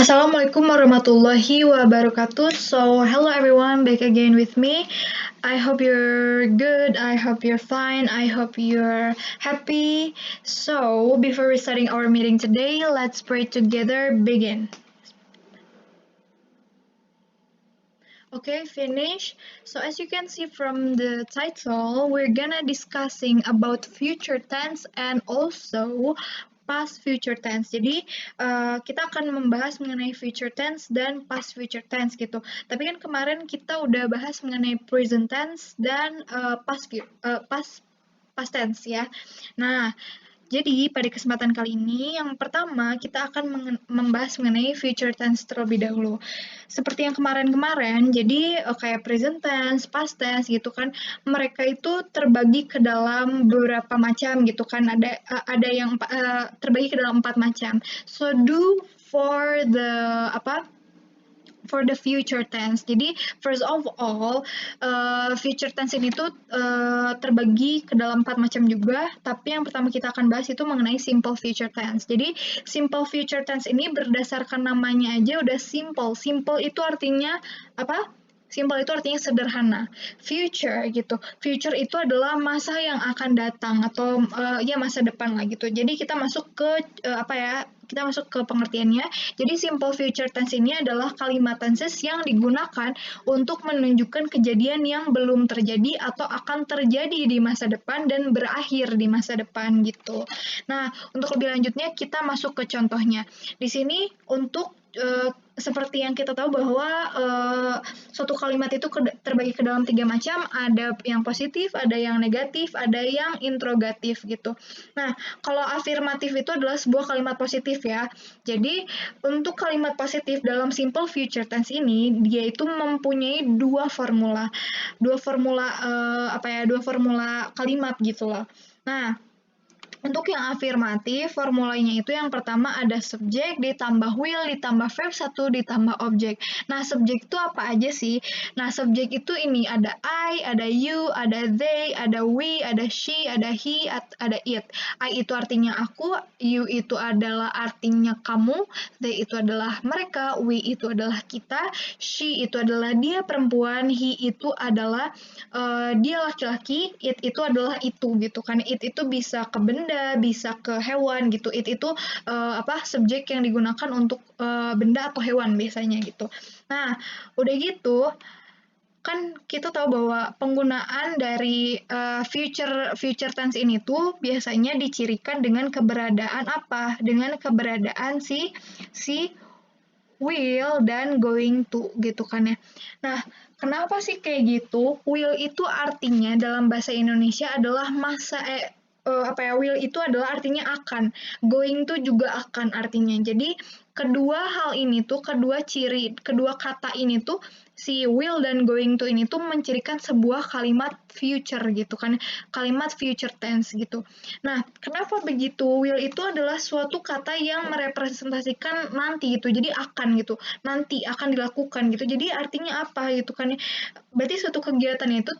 Assalamualaikum warahmatullahi wabarakatuh. So, hello everyone, back again with me. I hope you're good. I hope you're fine. I hope you're happy. So, before we starting our meeting today, let's pray together. Begin. Okay, finish. So as you can see from the title, we're gonna discussing about future tense and also past future tense. Jadi kita akan membahas mengenai future tense dan past future tense gitu. Tapi kan kemarin kita udah bahas mengenai present tense dan past tense ya. Nah, jadi pada kesempatan kali ini yang pertama kita akan membahas mengenai future tense terlebih dahulu. Seperti yang kemarin-kemarin, jadi kayak present tense, past tense gitu kan, mereka itu terbagi ke dalam beberapa macam gitu kan. Ada yang terbagi ke dalam 4 macam. So do for the future tense. Jadi first of all, future tense ini tuh terbagi ke dalam 4 macam juga, tapi yang pertama kita akan bahas itu mengenai simple future tense. Jadi simple future tense ini berdasarkan namanya aja udah simple. Simple itu artinya apa? Simple itu artinya sederhana. Future gitu. Future itu adalah masa yang akan datang atau ya masa depan lah gitu. Jadi kita masuk ke kita masuk ke pengertiannya. Jadi simple future tense ini adalah kalimat tenses yang digunakan untuk menunjukkan kejadian yang belum terjadi atau akan terjadi di masa depan dan berakhir di masa depan gitu. Nah, untuk lebih lanjutnya kita masuk ke contohnya. Di sini untuk seperti yang kita tahu bahwa suatu kalimat itu terbagi ke dalam 3 macam, ada yang positif, ada yang negatif, ada yang interrogatif gitu. Nah, kalau afirmatif itu adalah sebuah kalimat positif ya. Jadi, untuk kalimat positif dalam simple future tense ini, dia itu mempunyai dua formula. Dua formula kalimat gitu loh. Nah, untuk yang afirmatif, formulanya itu yang pertama ada subjek, ditambah will, ditambah verb 1, ditambah objek. Nah, subjek itu apa aja sih? Nah, subjek itu ini ada I, ada you, ada they, ada we, ada she, ada he, ada it. I itu artinya aku, you itu adalah artinya kamu, they itu adalah mereka, we itu adalah kita, she itu adalah dia perempuan, he itu adalah dia laki-laki, it itu adalah itu gitu kan. It itu bisa ke benda, bisa ke hewan gitu. It itu subjek yang digunakan untuk benda atau hewan biasanya gitu. Nah, udah gitu kan kita tahu bahwa penggunaan dari future tense ini tuh biasanya dicirikan dengan keberadaan apa? Dengan keberadaan si will dan going to gitu kan ya. Nah, kenapa sih kayak gitu? Will itu artinya dalam bahasa Indonesia adalah will itu adalah artinya akan. Going to juga akan artinya. Jadi kedua hal ini tuh, kedua kata ini tuh si will dan going to ini tuh mencirikan sebuah kalimat future gitu kan. Kalimat future tense gitu. Nah, kenapa begitu? Will itu adalah suatu kata yang merepresentasikan nanti gitu. Jadi akan gitu. Nanti akan dilakukan gitu. Jadi artinya apa gitu kan ya. Berarti suatu kegiatan itu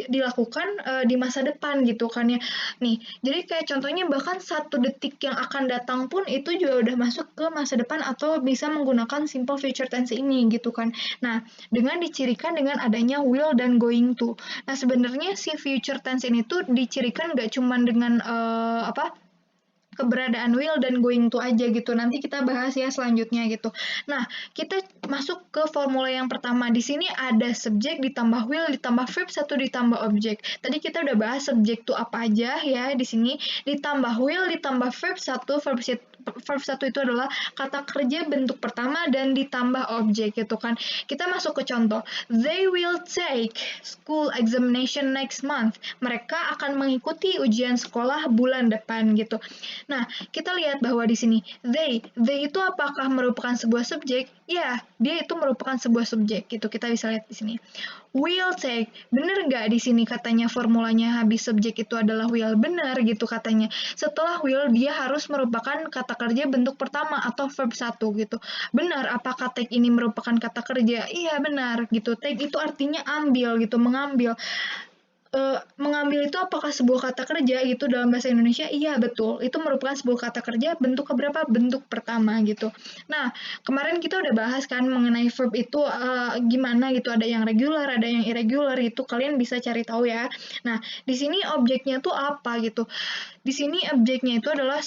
dilakukan di masa depan gitu kan ya. Nih, jadi kayak contohnya bahkan 1 detik yang akan datang pun itu juga udah masuk ke masa depan atau bisa menggunakan simple future tense ini gitu kan. Nah, dengan dicirikan dengan adanya will dan going to. Nah, sebenarnya si future tense ini tuh dicirikan nggak cuma dengan keberadaan will dan going to aja gitu. Nanti kita bahas ya selanjutnya gitu. Nah, kita masuk ke formula yang pertama. Di sini ada subjek ditambah will ditambah verb 1 ditambah objek. Tadi kita udah bahas subjek itu apa aja ya di sini. Ditambah will ditambah verb 1, verb 1 itu adalah kata kerja bentuk pertama dan ditambah objek gitu kan. Kita masuk ke contoh. They will take school examination next month. Mereka akan mengikuti ujian sekolah bulan depan gitu. Nah, kita lihat bahwa di sini they itu apakah merupakan sebuah subjek? Ya, dia itu merupakan sebuah subjek gitu. Kita bisa lihat di sini. Will take, bener nggak di sini katanya formulanya habis subjek itu adalah will, bener gitu katanya. Setelah will dia harus merupakan kata kerja bentuk pertama atau verb 1 gitu. Benar, apakah take ini merupakan kata kerja? Iya benar gitu. Take itu artinya ambil gitu, mengambil. mengambil itu apakah sebuah kata kerja gitu dalam bahasa Indonesia? Iya, betul. Itu merupakan sebuah kata kerja bentuk keberapa? Bentuk pertama gitu. Nah, kemarin kita udah bahas kan mengenai verb itu gimana gitu. Ada yang regular, ada yang irregular gitu. Kalian bisa cari tahu ya. Nah, di sini objeknya tuh apa gitu. Di sini objeknya itu adalah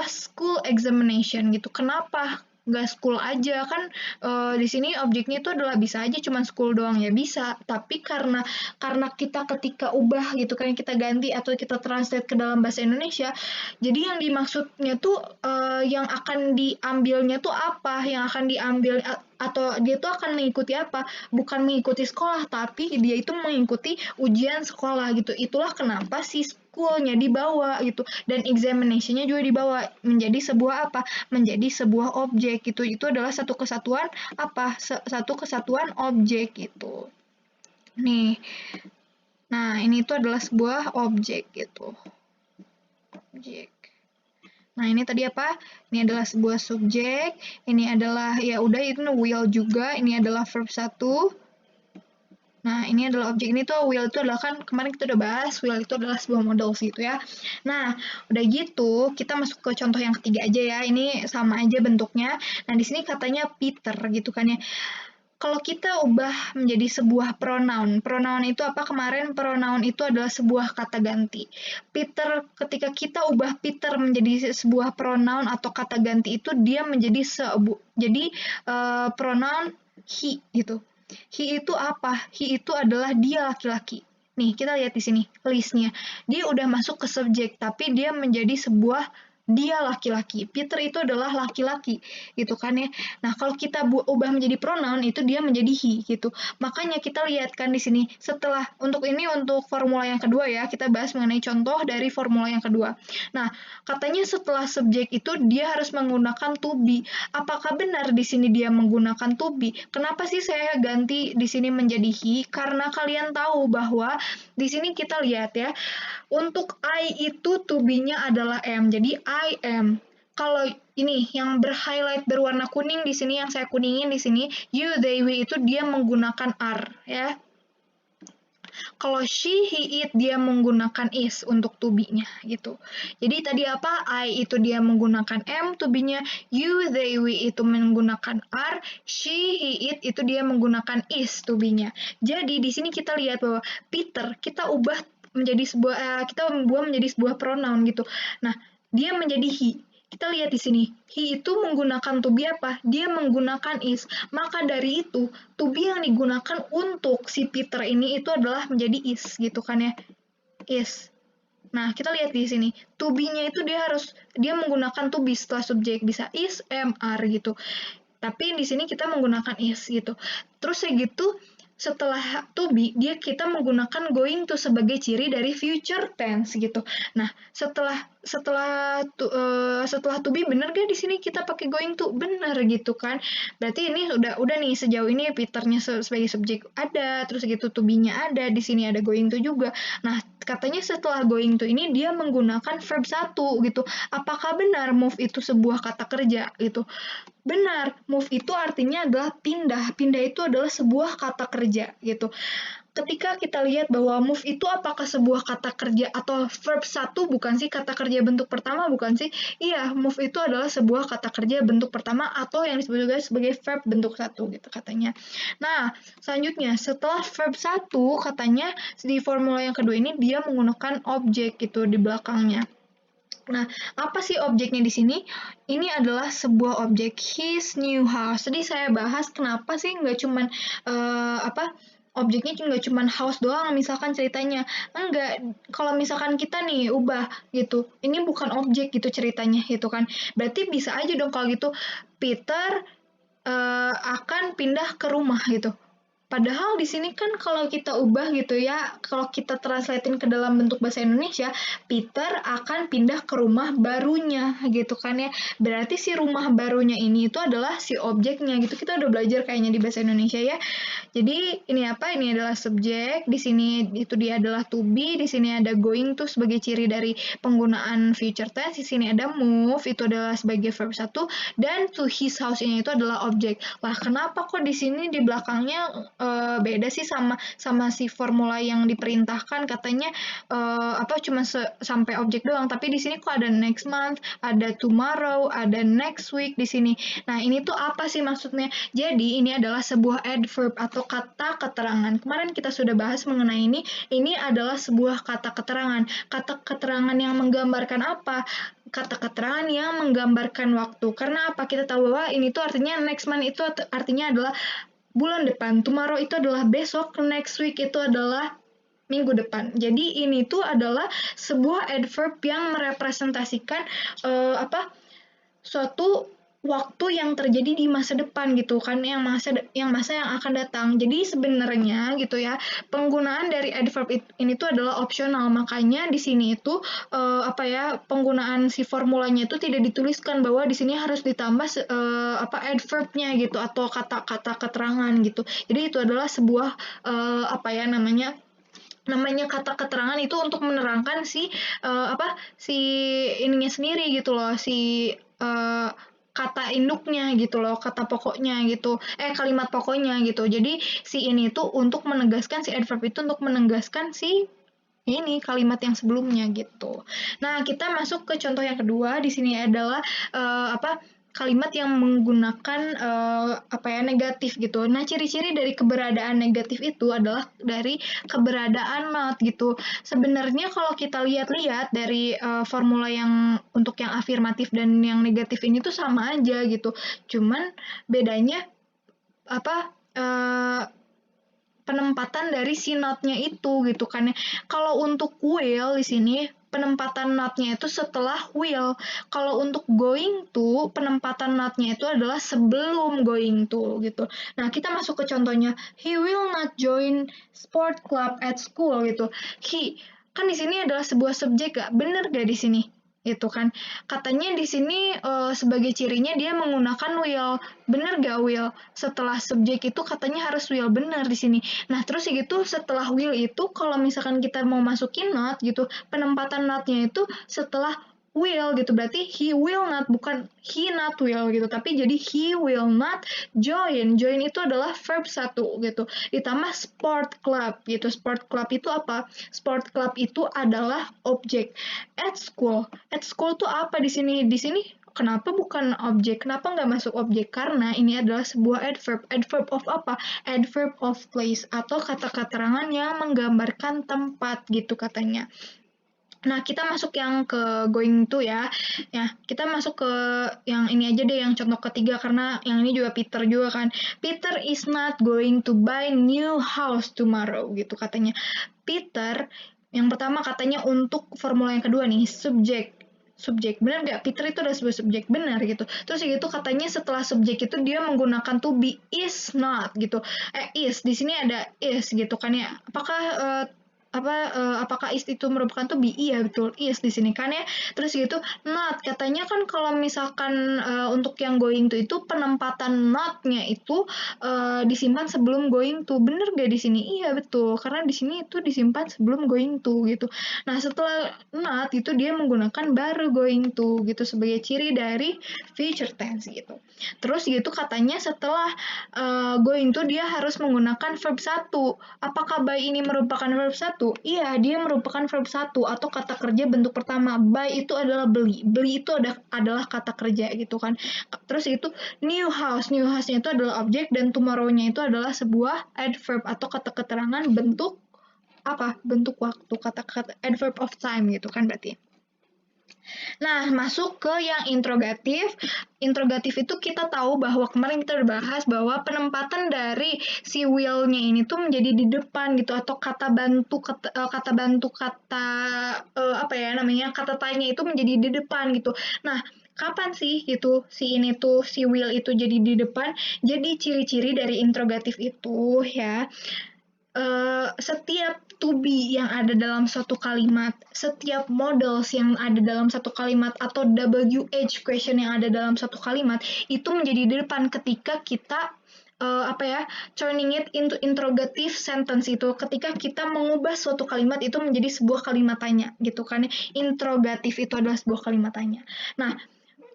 school examination gitu. Kenapa? Nggak school aja kan di sini objeknya itu adalah bisa aja cuma school doang ya bisa, tapi karena kita ketika ubah gitu kan kita ganti atau kita translate ke dalam bahasa Indonesia, jadi yang dimaksudnya tuh yang akan diambilnya tuh apa, yang akan diambil atau dia tuh akan mengikuti apa, bukan mengikuti sekolah tapi dia itu mengikuti ujian sekolah gitu. Itulah kenapa si school-nya dibawa gitu dan examination-nya juga dibawa menjadi sebuah apa, menjadi sebuah objek gitu. Itu adalah satu kesatuan apa, satu kesatuan objek gitu. Nih, nah ini tuh adalah sebuah objek gitu. Objek. Nah, ini tadi apa? Ini adalah sebuah subjek, ini adalah ya udah itu will juga, ini adalah verb 1. Nah, ini adalah objek, ini tuh will itu adalah kan kemarin kita udah bahas, will itu adalah sebuah modal gitu ya. Nah, udah gitu kita masuk ke contoh yang ketiga aja ya. Ini sama aja bentuknya. Nah, di sini katanya Peter gitu kan ya. Kalau kita ubah menjadi sebuah pronoun, pronoun itu apa kemarin? Pronoun itu adalah sebuah kata ganti. Peter, ketika kita ubah Peter menjadi sebuah pronoun atau kata ganti itu dia menjadi pronoun he gitu. He itu apa? He itu adalah dia laki-laki. Nih, kita lihat di sini listnya. Dia udah masuk ke subjek, tapi dia menjadi sebuah dia laki-laki. Peter itu adalah laki-laki, gitu kan ya. Nah, kalau kita ubah menjadi pronoun itu dia menjadi he gitu. Makanya kita lihat kan di sini setelah untuk formula yang kedua ya, kita bahas mengenai contoh dari formula yang kedua. Nah, katanya setelah subjek itu dia harus menggunakan to be. Apakah benar di sini dia menggunakan to be? Kenapa sih saya ganti di sini menjadi he? Karena kalian tahu bahwa di sini kita lihat ya, untuk I itu to be-nya adalah am. Jadi I am. Kalau ini yang berhighlight berwarna kuning di sini yang saya kuningin di sini, you, they, we itu dia menggunakan are ya. Kalau she, he, it dia menggunakan is untuk to be-nya gitu. Jadi tadi apa? I itu dia menggunakan am to be-nya, you, they, we itu menggunakan are, she, he, it itu dia menggunakan is to be-nya. Jadi di sini kita lihat bahwa Peter kita ubah menjadi sebuah pronoun gitu. Nah, dia menjadi he. Kita lihat di sini, he itu menggunakan to be apa? Dia menggunakan is. Maka dari itu, to be yang digunakan untuk si Peter ini itu adalah menjadi is gitu kan ya. Is. Nah, kita lihat di sini, to be-nya itu dia menggunakan to be setelah subjek, bisa is, am, are gitu. Tapi di sini kita menggunakan is gitu. Terus kayak gitu, setelah to be, kita menggunakan going to sebagai ciri dari future tense gitu. Nah, setelah to be benar gak di sini kita pakai going to? Benar gitu kan. Berarti ini udah nih sejauh ini Peternya sebagai subjek ada, terus gitu to be-nya ada, di sini ada going to juga. Nah, katanya setelah going to ini dia menggunakan verb 1 gitu. Apakah benar move itu sebuah kata kerja gitu? Benar, move itu artinya adalah pindah. Pindah itu adalah sebuah kata kerja gitu. Ketika kita lihat bahwa move itu apakah sebuah kata kerja atau verb 1 bukan sih, kata kerja bentuk pertama bukan sih? Iya, move itu adalah sebuah kata kerja bentuk pertama atau yang disebut juga sebagai verb bentuk 1 gitu katanya. Nah, selanjutnya setelah verb 1 katanya di formula yang kedua ini dia menggunakan objek gitu di belakangnya. Nah, apa sih objeknya di sini? Ini adalah sebuah objek his new house. Tadi saya bahas kenapa sih nggak cuman objeknya nggak cuman house doang misalkan ceritanya. Enggak, kalau misalkan kita nih ubah gitu, ini bukan objek gitu ceritanya gitu kan. Berarti bisa aja dong kalau gitu Peter akan pindah ke rumah gitu. Padahal di sini kan kalau kita ubah gitu ya, kalau kita translatein ke dalam bentuk bahasa Indonesia, Peter akan pindah ke rumah barunya gitu kan ya. Berarti si rumah barunya ini itu adalah si objeknya gitu. Kita udah belajar kayaknya di bahasa Indonesia ya. Jadi ini apa? Ini adalah subjek, di sini itu dia adalah to be, di sini ada going to sebagai ciri dari penggunaan future tense, di sini ada move itu adalah sebagai verb 1 dan to his house ini itu adalah objek. Lah kenapa kok di sini di belakangnya beda sih sama si formula yang diperintahkan, katanya cuma sampai objek doang, tapi di sini kok ada next month, ada tomorrow, ada next week di sini. Nah, ini tuh apa sih maksudnya? Jadi ini adalah sebuah adverb atau kata keterangan. Kemarin kita sudah bahas mengenai ini. Ini adalah sebuah kata keterangan. Kata keterangan yang menggambarkan apa? Kata keterangan yang menggambarkan waktu. Karena apa? Kita tahu bahwa ini tuh artinya next month itu artinya adalah bulan depan, tomorrow itu adalah besok, next week itu adalah minggu depan. Jadi ini tuh adalah sebuah adverb yang merepresentasikan suatu waktu yang terjadi di masa depan gitu kan, yang masa yang akan datang. Jadi sebenarnya gitu ya, penggunaan dari adverb ini tuh adalah opsional. Makanya di sini itu penggunaan si formulanya itu tidak dituliskan bahwa di sini harus ditambah adverbnya gitu atau kata-kata keterangan gitu. Jadi itu adalah sebuah namanya kata keterangan itu untuk menerangkan si ininya sendiri gitu loh, si kata induknya gitu loh, kata pokoknya gitu, kalimat pokoknya gitu. Jadi si ini tuh untuk menegaskan, si adverb itu untuk menegaskan si ini kalimat yang sebelumnya gitu. Nah, kita masuk ke contoh yang kedua. Di sini adalah kalimat yang menggunakan negatif gitu. Nah, ciri-ciri dari keberadaan negatif itu adalah dari keberadaan not gitu. Sebenarnya kalau kita lihat-lihat dari formula yang untuk yang afirmatif dan yang negatif ini tuh sama aja gitu. Cuman bedanya penempatan dari si not-nya itu gitu kan ya. Kalau untuk will di sini penempatan not-nya itu setelah will. Kalau untuk going to, penempatan not-nya itu adalah sebelum going to gitu. Nah, kita masuk ke contohnya. He will not join sport club at school gitu. He kan di sini adalah sebuah subjek gak? Bener gak di sini? Itu kan katanya di sini sebagai cirinya dia menggunakan will. Bener gak will? Setelah subjek itu katanya harus will, bener di sini. Nah, terus gitu setelah will itu kalau misalkan kita mau masukin not gitu, penempatan not-nya itu setelah will gitu. Berarti he will not, bukan he not will gitu. Tapi jadi he will not join. Join itu adalah verb 1 gitu. Ditambah sport club gitu. Sport club itu apa? Sport club itu adalah objek. At school. At school tuh apa di sini? Di sini kenapa bukan objek? Kenapa nggak masuk objek? Karena ini adalah sebuah adverb. Adverb of apa? Adverb of place atau kata keterangan yang menggambarkan tempat gitu katanya. Nah, kita masuk yang ke going to ya. Ya, kita masuk ke yang ini aja deh, yang contoh ketiga, karena yang ini juga Peter juga kan. Peter is not going to buy new house tomorrow gitu katanya. Peter, yang pertama katanya untuk formula yang kedua nih, subjek, benar nggak? Peter itu ada sebuah subjek, benar gitu. Terus gitu katanya setelah subjek itu dia menggunakan to be, is not gitu. Is di sini ada is gitu kan ya. Apakah is itu merupakan to be? Iya betul, is di sini kan ya. Terus gitu not, katanya kan kalau misalkan untuk yang going to itu penempatan not-nya itu disimpan sebelum going to. Bener gak di sini? Iya betul, karena di sini itu disimpan sebelum going to gitu. Nah, setelah not itu dia menggunakan baru going to gitu sebagai ciri dari future tense gitu. Terus gitu katanya setelah going to dia harus menggunakan verb 1. Apakah buy ini merupakan verb 1? Iya, dia merupakan verb 1 atau kata kerja bentuk pertama. Buy itu adalah beli. Beli itu adalah kata kerja gitu kan. Terus itu new house. New house-nya itu adalah objek dan tomorrow-nya itu adalah sebuah adverb atau kata keterangan bentuk apa? Bentuk waktu, kata-kata adverb of time gitu kan berarti. Nah, masuk ke yang interrogatif. Interrogatif itu kita tahu bahwa kemarin kita udah bahas bahwa penempatan dari si will-nya ini tuh menjadi di depan gitu, atau kata kata tanya itu menjadi di depan gitu. Nah, kapan sih gitu si will itu jadi di depan? Jadi ciri-ciri dari interrogatif itu ya, setiap to be yang ada dalam satu kalimat, setiap models yang ada dalam satu kalimat, atau WH question yang ada dalam satu kalimat, itu menjadi di depan ketika kita turning it into interrogative sentence itu, ketika kita mengubah suatu kalimat itu menjadi sebuah kalimat tanya gitu kan. Interrogatif itu adalah sebuah kalimat tanya. Nah,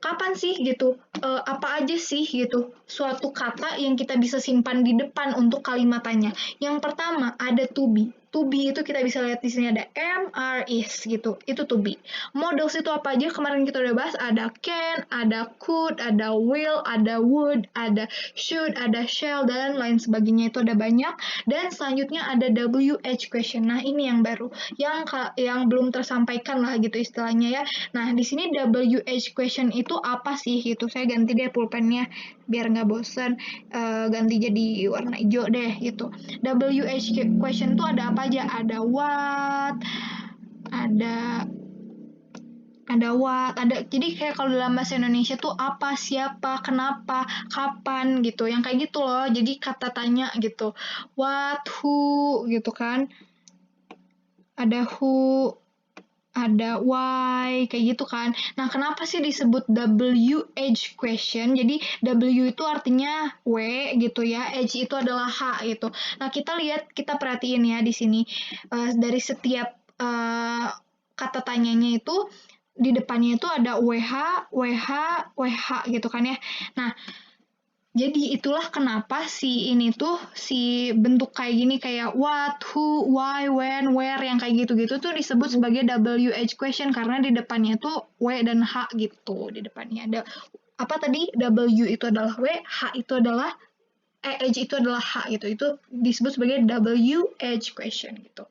kapan sih gitu, apa aja sih gitu suatu kata yang kita bisa simpan di depan untuk kalimat tanya. Yang pertama ada to be. To be itu kita bisa lihat di sini ada am, are, is gitu. Itu to be. Models itu apa aja? Kemarin kita udah bahas ada can, ada could, ada will, ada would, ada should, ada shall dan lain sebagainya itu ada banyak. Dan selanjutnya ada WH question. Nah, ini yang baru, yang belum tersampaikan lah gitu istilahnya ya. Nah, di sini WH question itu apa sih gitu. Saya ganti deh pulpennya biar nggak bosen. Ganti jadi warna hijau deh gitu. WH question itu ada apa aja? Ada what, ada ada jadi kayak kalau dalam bahasa Indonesia tuh apa, siapa, kenapa, kapan gitu. Yang kayak gitu loh. Jadi kata tanya gitu. What, who gitu kan. Ada who, ada why, kayak gitu kan. Nah, kenapa sih disebut WH question? Jadi, W itu artinya W gitu ya, H itu adalah H gitu. Nah, kita perhatiin ya di sini, dari setiap kata tanyanya itu, di depannya itu ada WH, WH, WH gitu kan ya. Nah, jadi itulah kenapa si bentuk kayak gini kayak what, who, why, when, where yang kayak gitu-gitu tuh disebut sebagai WH question karena di depannya tuh W dan H gitu. Di depannya ada apa tadi? W itu adalah W, H itu adalah H itu adalah H gitu. Itu disebut sebagai WH question gitu.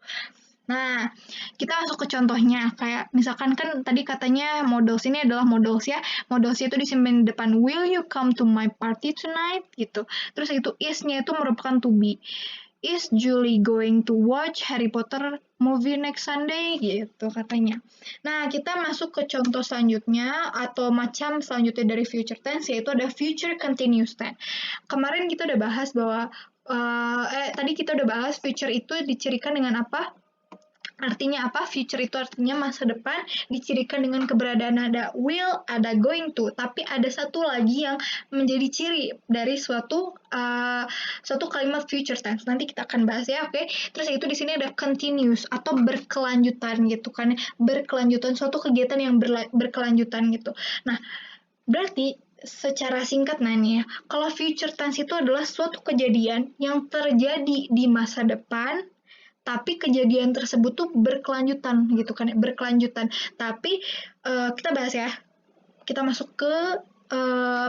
Nah, kita masuk ke contohnya. Kayak misalkan kan tadi katanya models ini adalah models ya. Models itu disimpan di depan will you come to my party tonight gitu. Terus itu is-nya itu merupakan to be. Is Julie going to watch Harry Potter movie next Sunday gitu katanya. Nah, kita masuk ke contoh selanjutnya atau macam selanjutnya dari future tense yaitu ada future continuous tense. Kemarin kita udah bahas bahwa tadi kita udah bahas future itu dicirikan dengan apa? Artinya apa? Future itu artinya masa depan, dicirikan dengan keberadaan ada will, ada going to. Tapi ada satu lagi yang menjadi ciri dari suatu kalimat future tense. Nanti kita akan bahas ya, oke? Terus itu di sini ada continuous atau berkelanjutan gitu kan. Berkelanjutan, suatu kegiatan yang berkelanjutan gitu. Nah, berarti secara singkat nih ya, kalau future tense itu adalah suatu kejadian yang terjadi di masa depan tapi kejadian tersebut tuh berkelanjutan gitu kan, berkelanjutan. Tapi kita bahas ya, kita masuk ke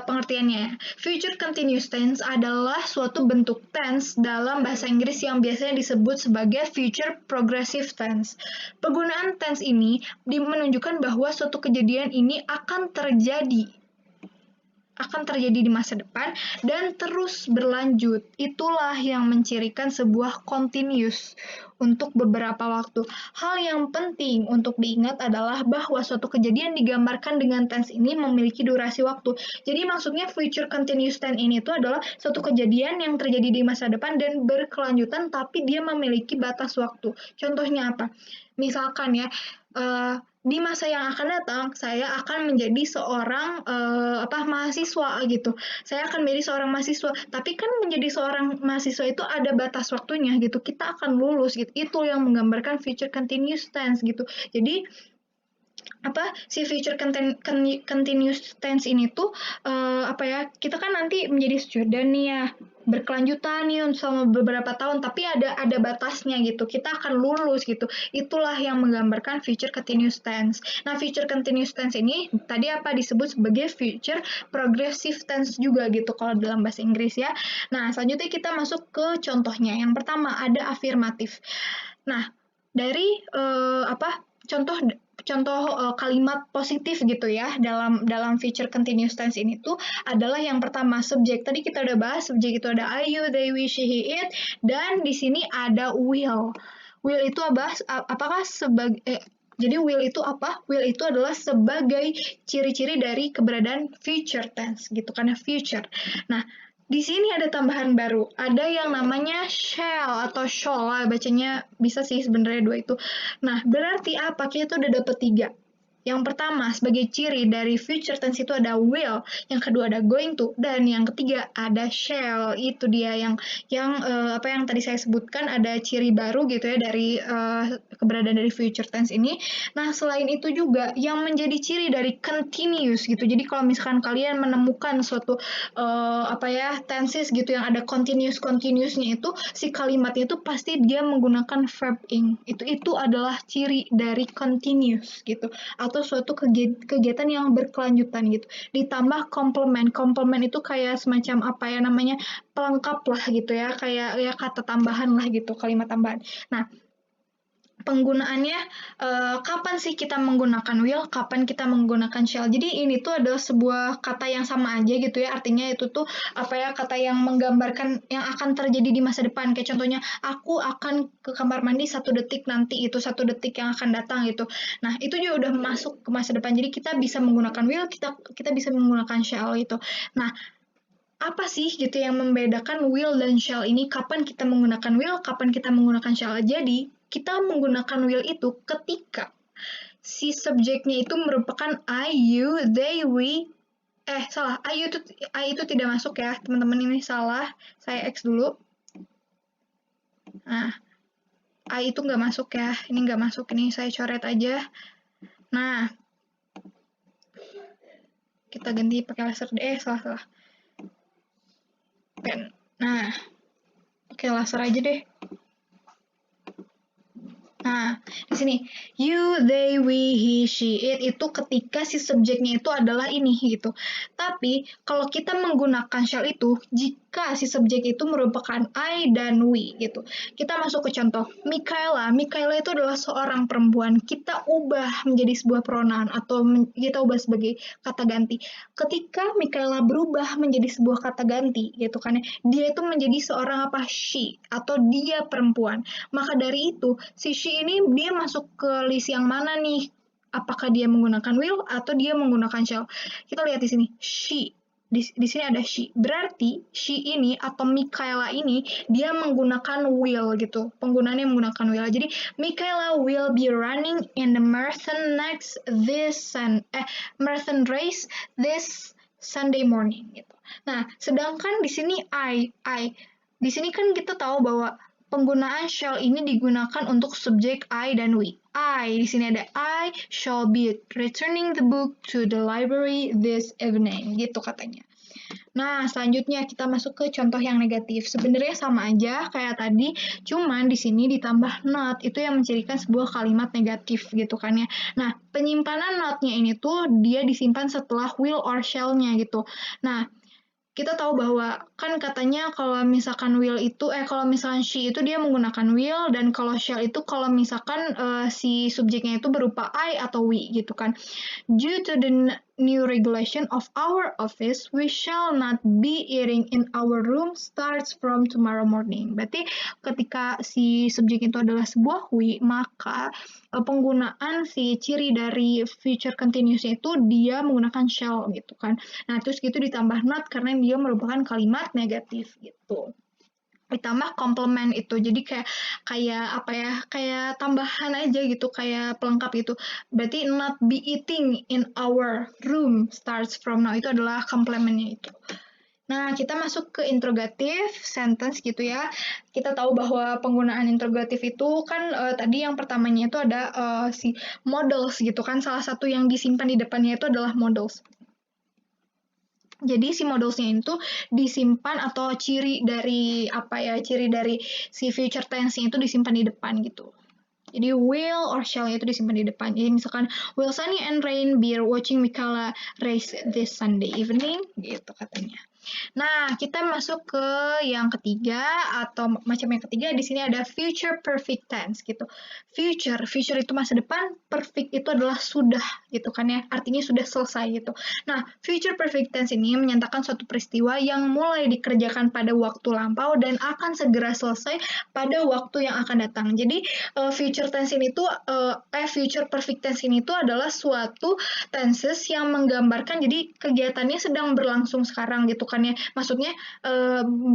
pengertiannya. Future continuous tense adalah suatu bentuk tense dalam bahasa Inggris yang biasanya disebut sebagai future progressive tense. Penggunaan tense ini menunjukkan bahwa suatu kejadian ini akan terjadi di masa depan dan terus berlanjut. Itulah yang mencirikan sebuah continuous untuk beberapa waktu. Hal yang penting untuk diingat adalah bahwa suatu kejadian digambarkan dengan tense ini memiliki durasi waktu. Jadi maksudnya future continuous tense ini itu adalah suatu kejadian yang terjadi di masa depan dan berkelanjutan tapi dia memiliki batas waktu. Contohnya apa? Misalkan ya, di masa yang akan datang saya akan menjadi seorang mahasiswa gitu. Saya akan menjadi seorang mahasiswa, tapi kan menjadi seorang mahasiswa itu ada batas waktunya gitu. Kita akan lulus gitu. Itu yang menggambarkan future continuous tense gitu. Jadi si future continuous tense ini tuh kita kan nanti menjadi student nih ya, berkelanjutan nih selama beberapa tahun tapi ada batasnya gitu, kita akan lulus gitu. Itulah yang menggambarkan future continuous tense. Nah, future continuous tense ini tadi disebut sebagai future progressive tense juga gitu kalau dalam bahasa Inggris ya. Nah, selanjutnya kita masuk ke contohnya. Yang pertama ada afirmatif. Nah, dari contoh kalimat positif gitu ya dalam future continuous tense ini tuh adalah yang pertama subjek. Tadi kita udah bahas subjek itu ada I, you, they, we, she, he, it, dan di sini ada will. Will itu jadi will itu apa? Will itu adalah sebagai ciri-ciri dari keberadaan future tense gitu karena future. Nah, di sini ada tambahan baru. Ada yang namanya shall atau shall lah bacanya, bisa sih sebenarnya dua itu. Nah, berarti apa? Kita tuh udah dapet 3. Yang pertama, sebagai ciri dari future tense itu ada will, yang kedua ada going to, dan yang ketiga ada shall. Itu dia apa yang tadi saya sebutkan, ada ciri baru gitu ya dari keberadaan dari future tense ini. Nah, selain itu juga yang menjadi ciri dari continuous gitu. Jadi kalau misalkan kalian menemukan suatu tenses gitu yang ada continuousnya itu, si kalimatnya itu pasti dia menggunakan verb ing. Itu adalah ciri dari continuous gitu, atau suatu kegiatan yang berkelanjutan gitu. Ditambah complement. Complement itu kayak semacam pelengkap lah gitu ya, kayak ya kata tambahan lah gitu, kalimat tambahan. Nah, penggunaannya kapan sih kita menggunakan will, kapan kita menggunakan shall. Jadi ini tuh adalah sebuah kata yang sama aja gitu ya, artinya itu tuh kata yang menggambarkan yang akan terjadi di masa depan. Kayak contohnya, aku akan ke kamar mandi 1 detik nanti, itu 1 detik yang akan datang gitu. Nah, itu juga udah masuk ke masa depan, jadi kita bisa menggunakan will, kita bisa menggunakan shall gitu. Nah, apa sih gitu yang membedakan will dan shall ini? Kapan kita menggunakan will, kapan kita menggunakan shall? Jadi, kita menggunakan will itu ketika si subjeknya itu merupakan I, you, they, we. Salah. I itu tidak masuk ya, teman-teman, ini salah. Saya X dulu. Nah, I itu nggak masuk ya. Ini nggak masuk, ini saya coret aja. Nah, kita ganti pakai laser. Salah. Pen. Nah, pakai laser aja deh. Nah, di sini you, they, we, he, she, it itu ketika si subjeknya itu adalah ini gitu. Tapi kalau kita menggunakan shall itu jika si subjek itu merupakan I dan we gitu. Kita masuk ke contoh Mikaela. Mikaela itu adalah seorang perempuan. Kita ubah menjadi sebuah pronoun atau kita ubah sebagai kata ganti. Ketika Mikaela berubah menjadi sebuah kata ganti gitu kan ya, dia itu menjadi seorang she atau dia perempuan. Maka dari itu si she ini dia masuk ke list yang mana nih? Apakah dia menggunakan will atau dia menggunakan shall? Kita lihat di sini, she. Di sini ada she. Berarti she ini atau Mikaela ini dia menggunakan will gitu. Penggunaannya menggunakan will. Jadi Mikaela will be running in the marathon marathon race this Sunday morning gitu. Nah, sedangkan di sini di sini kan kita tahu bahwa penggunaan shall ini digunakan untuk subjek I dan we. Di sini ada I shall be returning the book to the library this evening, gitu katanya. Nah, selanjutnya kita masuk ke contoh yang negatif. Sebenarnya sama aja kayak tadi, cuman di sini ditambah not, itu yang mencirikan sebuah kalimat negatif gitu kan ya. Nah, penyimpanan notnya ini tuh dia disimpan setelah will or shall-nya gitu. Nah, kita tahu bahwa kan katanya kalau misalkan kalau misalkan she itu dia menggunakan will, dan kalau shall itu kalau misalkan si subjeknya itu berupa I atau we gitu kan. Due to the new regulation of our office, we shall not be eating in our room starts from tomorrow morning. Berarti ketika si subjek itu adalah sebuah we, maka penggunaan si ciri dari future continuous-nya itu dia menggunakan shall gitu kan. Nah, terus gitu ditambah not karena dia merupakan kalimat negatif gitu. Ditambah complement itu, jadi kayak tambahan aja gitu, kayak pelengkap gitu. Berarti not be eating in our room starts from now, itu adalah complementnya itu. Nah, kita masuk ke interrogative sentence gitu ya. Kita tahu bahwa penggunaan interrogative itu kan tadi yang pertamanya itu ada si models gitu kan, salah satu yang disimpan di depannya itu adalah models. Jadi si modelsnya itu disimpan atau ciri dari si future tense-nya itu disimpan di depan gitu. Jadi will or shall itu disimpan di depan. Jadi misalkan will Sunny and Rain be watching Mikaela race this Sunday evening gitu katanya. Nah, kita masuk ke yang ketiga atau macam yang ketiga, di sini ada future perfect tense gitu. Future itu masa depan, perfect itu adalah sudah gitu kan ya, artinya sudah selesai gitu. Nah, future perfect tense ini menyatakan suatu peristiwa yang mulai dikerjakan pada waktu lampau dan akan segera selesai pada waktu yang akan datang. Jadi future tense ini tuh future perfect tense ini tuh adalah suatu tenses yang menggambarkan jadi kegiatannya sedang berlangsung sekarang gitu kan ya. Maksudnya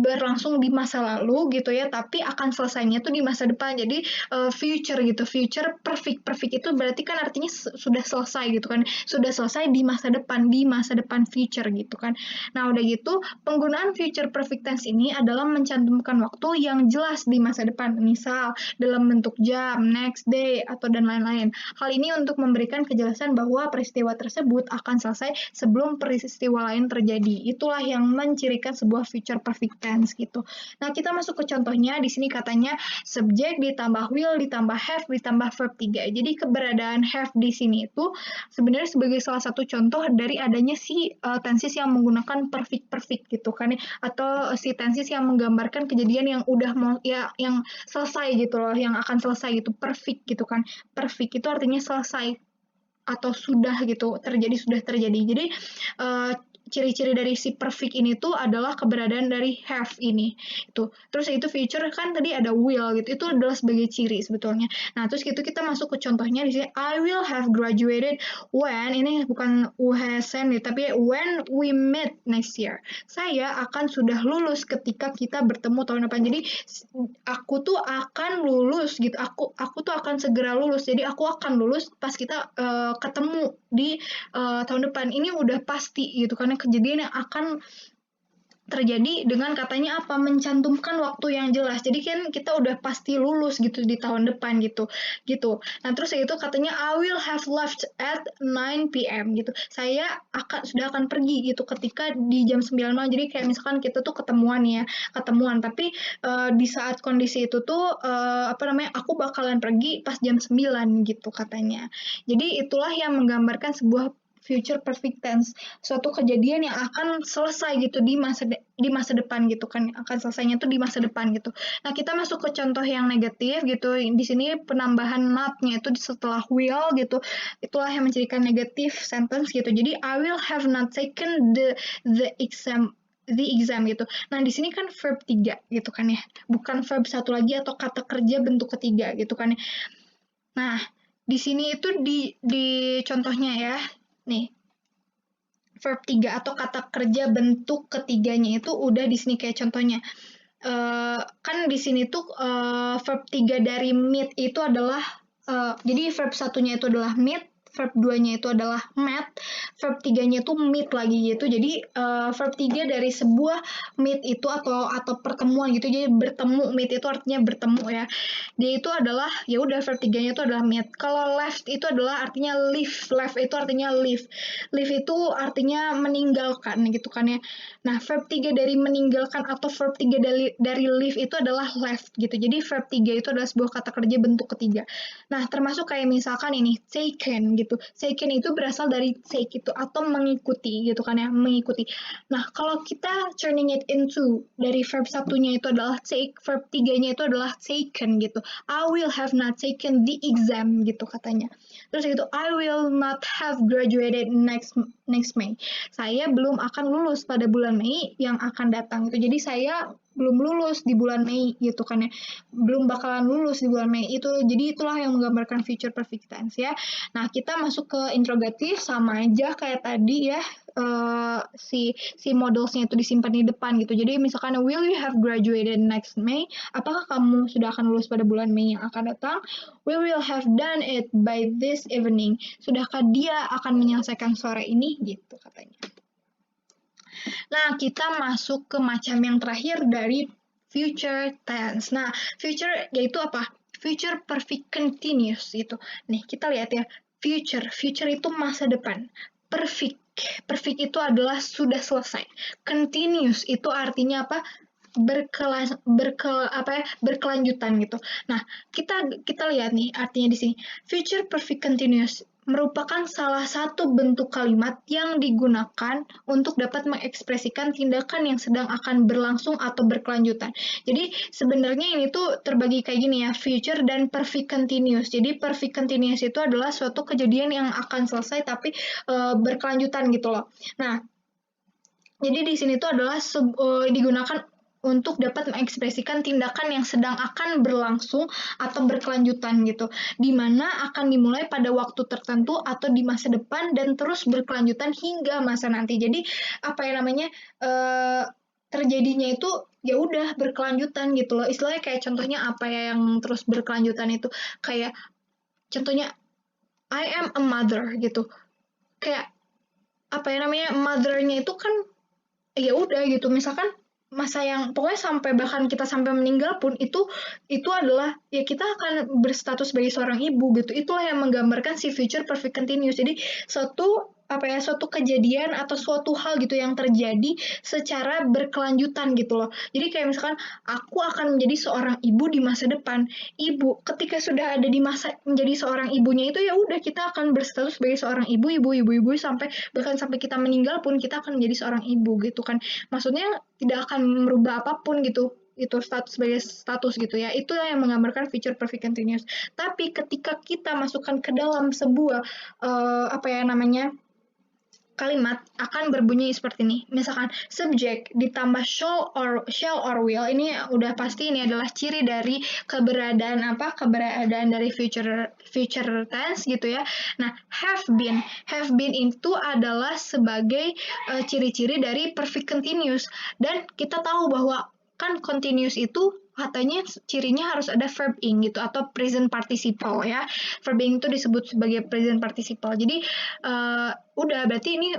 berlangsung di masa lalu gitu ya, tapi akan selesainya tuh di masa depan. Jadi future gitu, future perfect. Perfect itu berarti kan artinya sudah selesai gitu kan, sudah selesai di masa depan future gitu kan. Nah udah gitu penggunaan future perfect tense ini adalah mencantumkan waktu yang jelas di masa depan, misal dalam bentuk jam, next day, atau dan lain-lain. Hal ini untuk memberikan kejelasan bahwa peristiwa tersebut akan selesai sebelum peristiwa lain terjadi. Itulah yang mencirikan sebuah future perfect tense gitu. Nah, kita masuk ke contohnya. Di sini katanya subjek ditambah will ditambah have ditambah verb 3. Jadi keberadaan have di sini itu sebenarnya sebagai salah satu contoh dari adanya si tenses yang menggunakan perfect perfect gitu kan ya, atau si tenses yang menggambarkan kejadian yang udah mau ya yang selesai gitu loh, yang akan selesai gitu, perfect gitu kan. Perfect itu artinya selesai atau sudah gitu, sudah terjadi. Jadi uh, ciri-ciri dari si perfect ini tuh adalah keberadaan dari have ini. Itu. Terus itu future kan tadi ada will gitu. Itu adalah sebagai ciri sebetulnya. Nah, terus gitu kita masuk ke contohnya di sini I will have graduated when, ini bukan WHSN nih, tapi when we meet next year. Saya akan sudah lulus ketika kita bertemu tahun depan. Jadi aku tuh akan lulus gitu. Aku tuh akan segera lulus. Jadi aku akan lulus pas kita ketemu di tahun depan. Ini udah pasti gitu karena kejadian yang akan terjadi dengan katanya apa, mencantumkan waktu yang jelas. Jadi kan kita udah pasti lulus gitu di tahun depan gitu. Nah, terus itu katanya I will have left at 9 p.m. gitu. Saya sudah akan pergi gitu ketika di jam 9 malam. Jadi kayak misalkan kita tuh ketemuan tapi di saat kondisi itu tuh aku bakalan pergi pas jam 9 gitu katanya. Jadi itulah yang menggambarkan sebuah future perfect tense, suatu kejadian yang akan selesai gitu di masa depan gitu kan, akan selesainya tuh di masa depan gitu. Nah, kita masuk ke contoh yang negatif gitu. Di sini penambahan not-nya itu setelah will gitu. Itulah yang mencirikan negatif sentence gitu. Jadi I will have not taken the exam gitu. Nah, di sini kan verb 3 gitu kan ya. Bukan verb satu lagi atau kata kerja bentuk ketiga gitu kan ya. Nah, di sini itu di contohnya ya. Nih, verb 3 atau kata kerja bentuk ketiganya itu udah di sini kayak contohnya. Kan di sini tuh verb 3 dari meet itu adalah jadi verb satunya itu adalah meet, verb 2-nya itu adalah met, verb 3-nya itu meet lagi gitu. Jadi verb 3 dari sebuah meet itu atau pertemuan gitu. Jadi bertemu, meet itu artinya bertemu ya. Dia itu adalah ya udah verb 3-nya itu adalah meet. Kalau left itu adalah artinya leave. Left itu artinya leave. Leave itu artinya meninggalkan gitu kan ya. Nah, verb 3 dari meninggalkan atau verb 3 dari leave itu adalah left gitu. Jadi verb 3 itu adalah sebuah kata kerja bentuk ketiga. Nah, termasuk kayak misalkan ini taken gitu. Taken itu berasal dari take itu atau mengikuti gitu kan ya, mengikuti. Nah, kalau kita turning it into dari verb satunya itu adalah take, verb 3-nya itu adalah taken gitu. I will have not taken the exam gitu katanya. Terus itu I will not have graduated next May. Saya belum akan lulus pada bulan Mei yang akan datang itu. Jadi saya belum lulus di bulan Mei gitu kan ya. Belum bakalan lulus di bulan Mei itu. Jadi itulah yang menggambarkan future perfect tense ya. Nah, kita masuk ke interrogatif sama aja kayak tadi ya. Si modelsnya itu disimpan di depan gitu. Jadi misalkan will you have graduated next May? Apakah kamu sudah akan lulus pada bulan Mei yang akan datang? We will have done it by this evening. Sudahkah dia akan menyelesaikan sore ini? Gitu katanya. Nah, kita masuk ke macam yang terakhir dari future tense. Nah, future yaitu apa? Future perfect continuous itu. Nih, kita lihat ya. Future. Future itu masa depan. Perfect. Perfect itu adalah sudah selesai. Continuous itu artinya apa? Berkelanjutan gitu. Nah, kita lihat nih artinya di sini. Future perfect continuous merupakan salah satu bentuk kalimat yang digunakan untuk dapat mengekspresikan tindakan yang sedang akan berlangsung atau berkelanjutan. Jadi sebenarnya ini tuh terbagi kayak gini ya, future dan perfect continuous. Jadi perfect continuous itu adalah suatu kejadian yang akan selesai tapi berkelanjutan gitu loh. Nah, jadi di sini tuh adalah digunakan untuk dapat mengekspresikan tindakan yang sedang akan berlangsung atau berkelanjutan gitu, di mana akan dimulai pada waktu tertentu atau di masa depan dan terus berkelanjutan hingga masa nanti. Jadi apa ya namanya terjadinya itu ya udah berkelanjutan gitu loh. Istilahnya kayak contohnya apa ya yang terus berkelanjutan itu kayak contohnya I am a mother gitu. Kayak apa ya namanya mother-nya itu kan ya udah gitu. Misalkan masa yang pokoknya sampai bahkan kita sampai meninggal pun itu adalah ya kita akan berstatus sebagai seorang ibu gitu. Itulah yang menggambarkan si future perfect continuous. Jadi suatu apa ya suatu kejadian atau suatu hal gitu yang terjadi secara berkelanjutan gitu loh. Jadi kayak misalkan aku akan menjadi seorang ibu di masa depan. Ibu ketika sudah ada di masa menjadi seorang ibunya itu ya udah kita akan berstatus sebagai seorang ibu sampai bahkan sampai kita meninggal pun kita akan menjadi seorang ibu gitu kan. Maksudnya tidak akan merubah apapun gitu itu status sebagai status gitu ya, itu yang menggambarkan future perfect continuous. Tapi ketika kita masukkan ke dalam sebuah apa ya namanya kalimat akan berbunyi seperti ini. Misalkan subject ditambah shall or will, ini udah pasti ini adalah ciri dari keberadaan dari future tense gitu ya. Nah, have been itu adalah sebagai ciri-ciri dari perfect continuous, dan kita tahu bahwa kan continuous itu katanya cirinya harus ada verb ing gitu atau present participle ya. Verb ing itu disebut sebagai present participle. Jadi udah berarti ini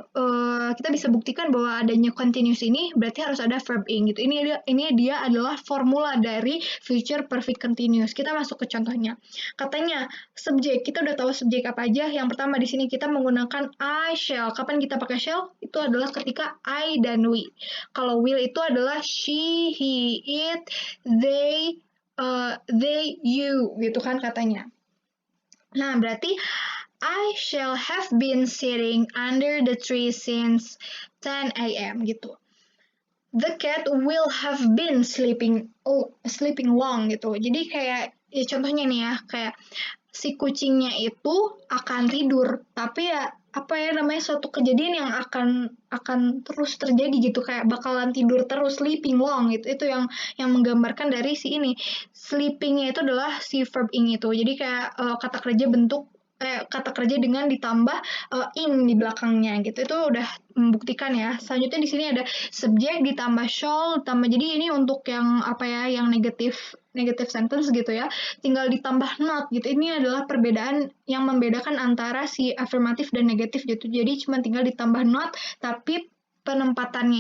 kita bisa buktikan bahwa adanya continuous ini berarti harus ada verb ing gitu. Ini dia adalah formula dari future perfect continuous. Kita masuk ke contohnya. Katanya subjek, kita udah tahu subjek apa aja. Yang pertama di sini kita menggunakan I shall. Kapan kita pakai shall? Itu adalah ketika I dan we. Kalau will itu adalah she, he, it, they, you gitu kan katanya. Nah, berarti I shall have been sitting under the tree since 10 a.m. gitu. The cat will have been sleeping long gitu. Jadi kayak ya contohnya nih ya, kayak si kucingnya itu akan tidur, tapi ya apa ya namanya suatu kejadian yang akan terus terjadi gitu, kayak bakalan tidur terus, sleeping long gitu. Itu yang menggambarkan dari si ini. Sleepingnya itu adalah si verb ing itu. Jadi kayak kata kerja dengan ditambah ing di belakangnya gitu. Itu udah membuktikan ya. Selanjutnya di sini ada subjek ditambah shall ditambah, jadi ini untuk yang apa ya yang negative sentence gitu ya, tinggal ditambah not gitu. Ini adalah perbedaan yang membedakan antara si afirmatif dan negatif gitu. Jadi cuma tinggal ditambah not, tapi penempatan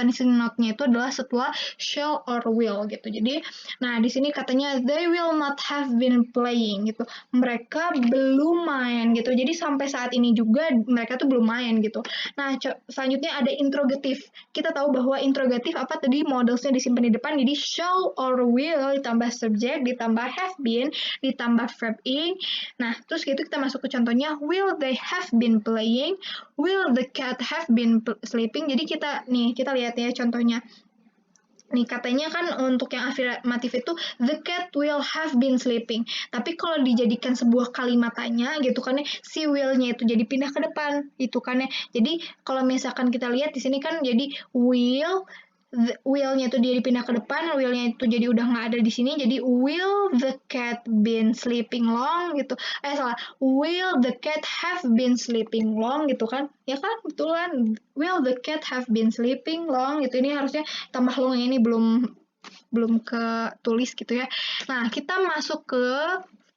di sini not-nya itu adalah setelah shall or will gitu. Jadi, nah di sini katanya they will not have been playing gitu. Mereka belum main gitu. Jadi sampai saat ini juga mereka tuh belum main gitu. Nah, selanjutnya ada interrogative. Kita tahu bahwa interrogative apa tadi modelsnya disimpan di depan. Jadi shall or will ditambah subject ditambah have been ditambah verb ing. Nah, terus gitu kita masuk ke contohnya, will they have been playing? Will the cat have been sleeping? Jadi kita lihat ya contohnya. Nih katanya kan untuk yang afirmatif itu the cat will have been sleeping. Tapi kalau dijadikan sebuah kalimat tanya gitu kan ya, si will-nya itu jadi pindah ke depan itu kan ya. Jadi kalau misalkan kita lihat di sini kan jadi will-nya itu dia dipindah ke depan, will-nya itu jadi udah nggak ada di sini, jadi will the cat been sleeping long gitu. Salah, will the cat have been sleeping long gitu kan, ya kan, betulan, will the cat have been sleeping long gitu. Ini harusnya tambah long, ini belum ke tulis gitu ya. Nah, kita masuk ke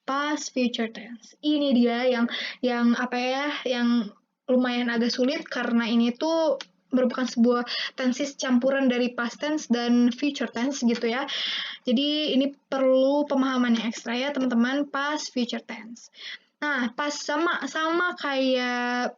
past future tense. Ini dia yang apa ya, yang lumayan agak sulit karena ini tuh merupakan sebuah tenses campuran dari past tense dan future tense gitu ya. Jadi ini perlu pemahaman yang ekstra ya teman-teman, past future tense. Nah, pas sama kayak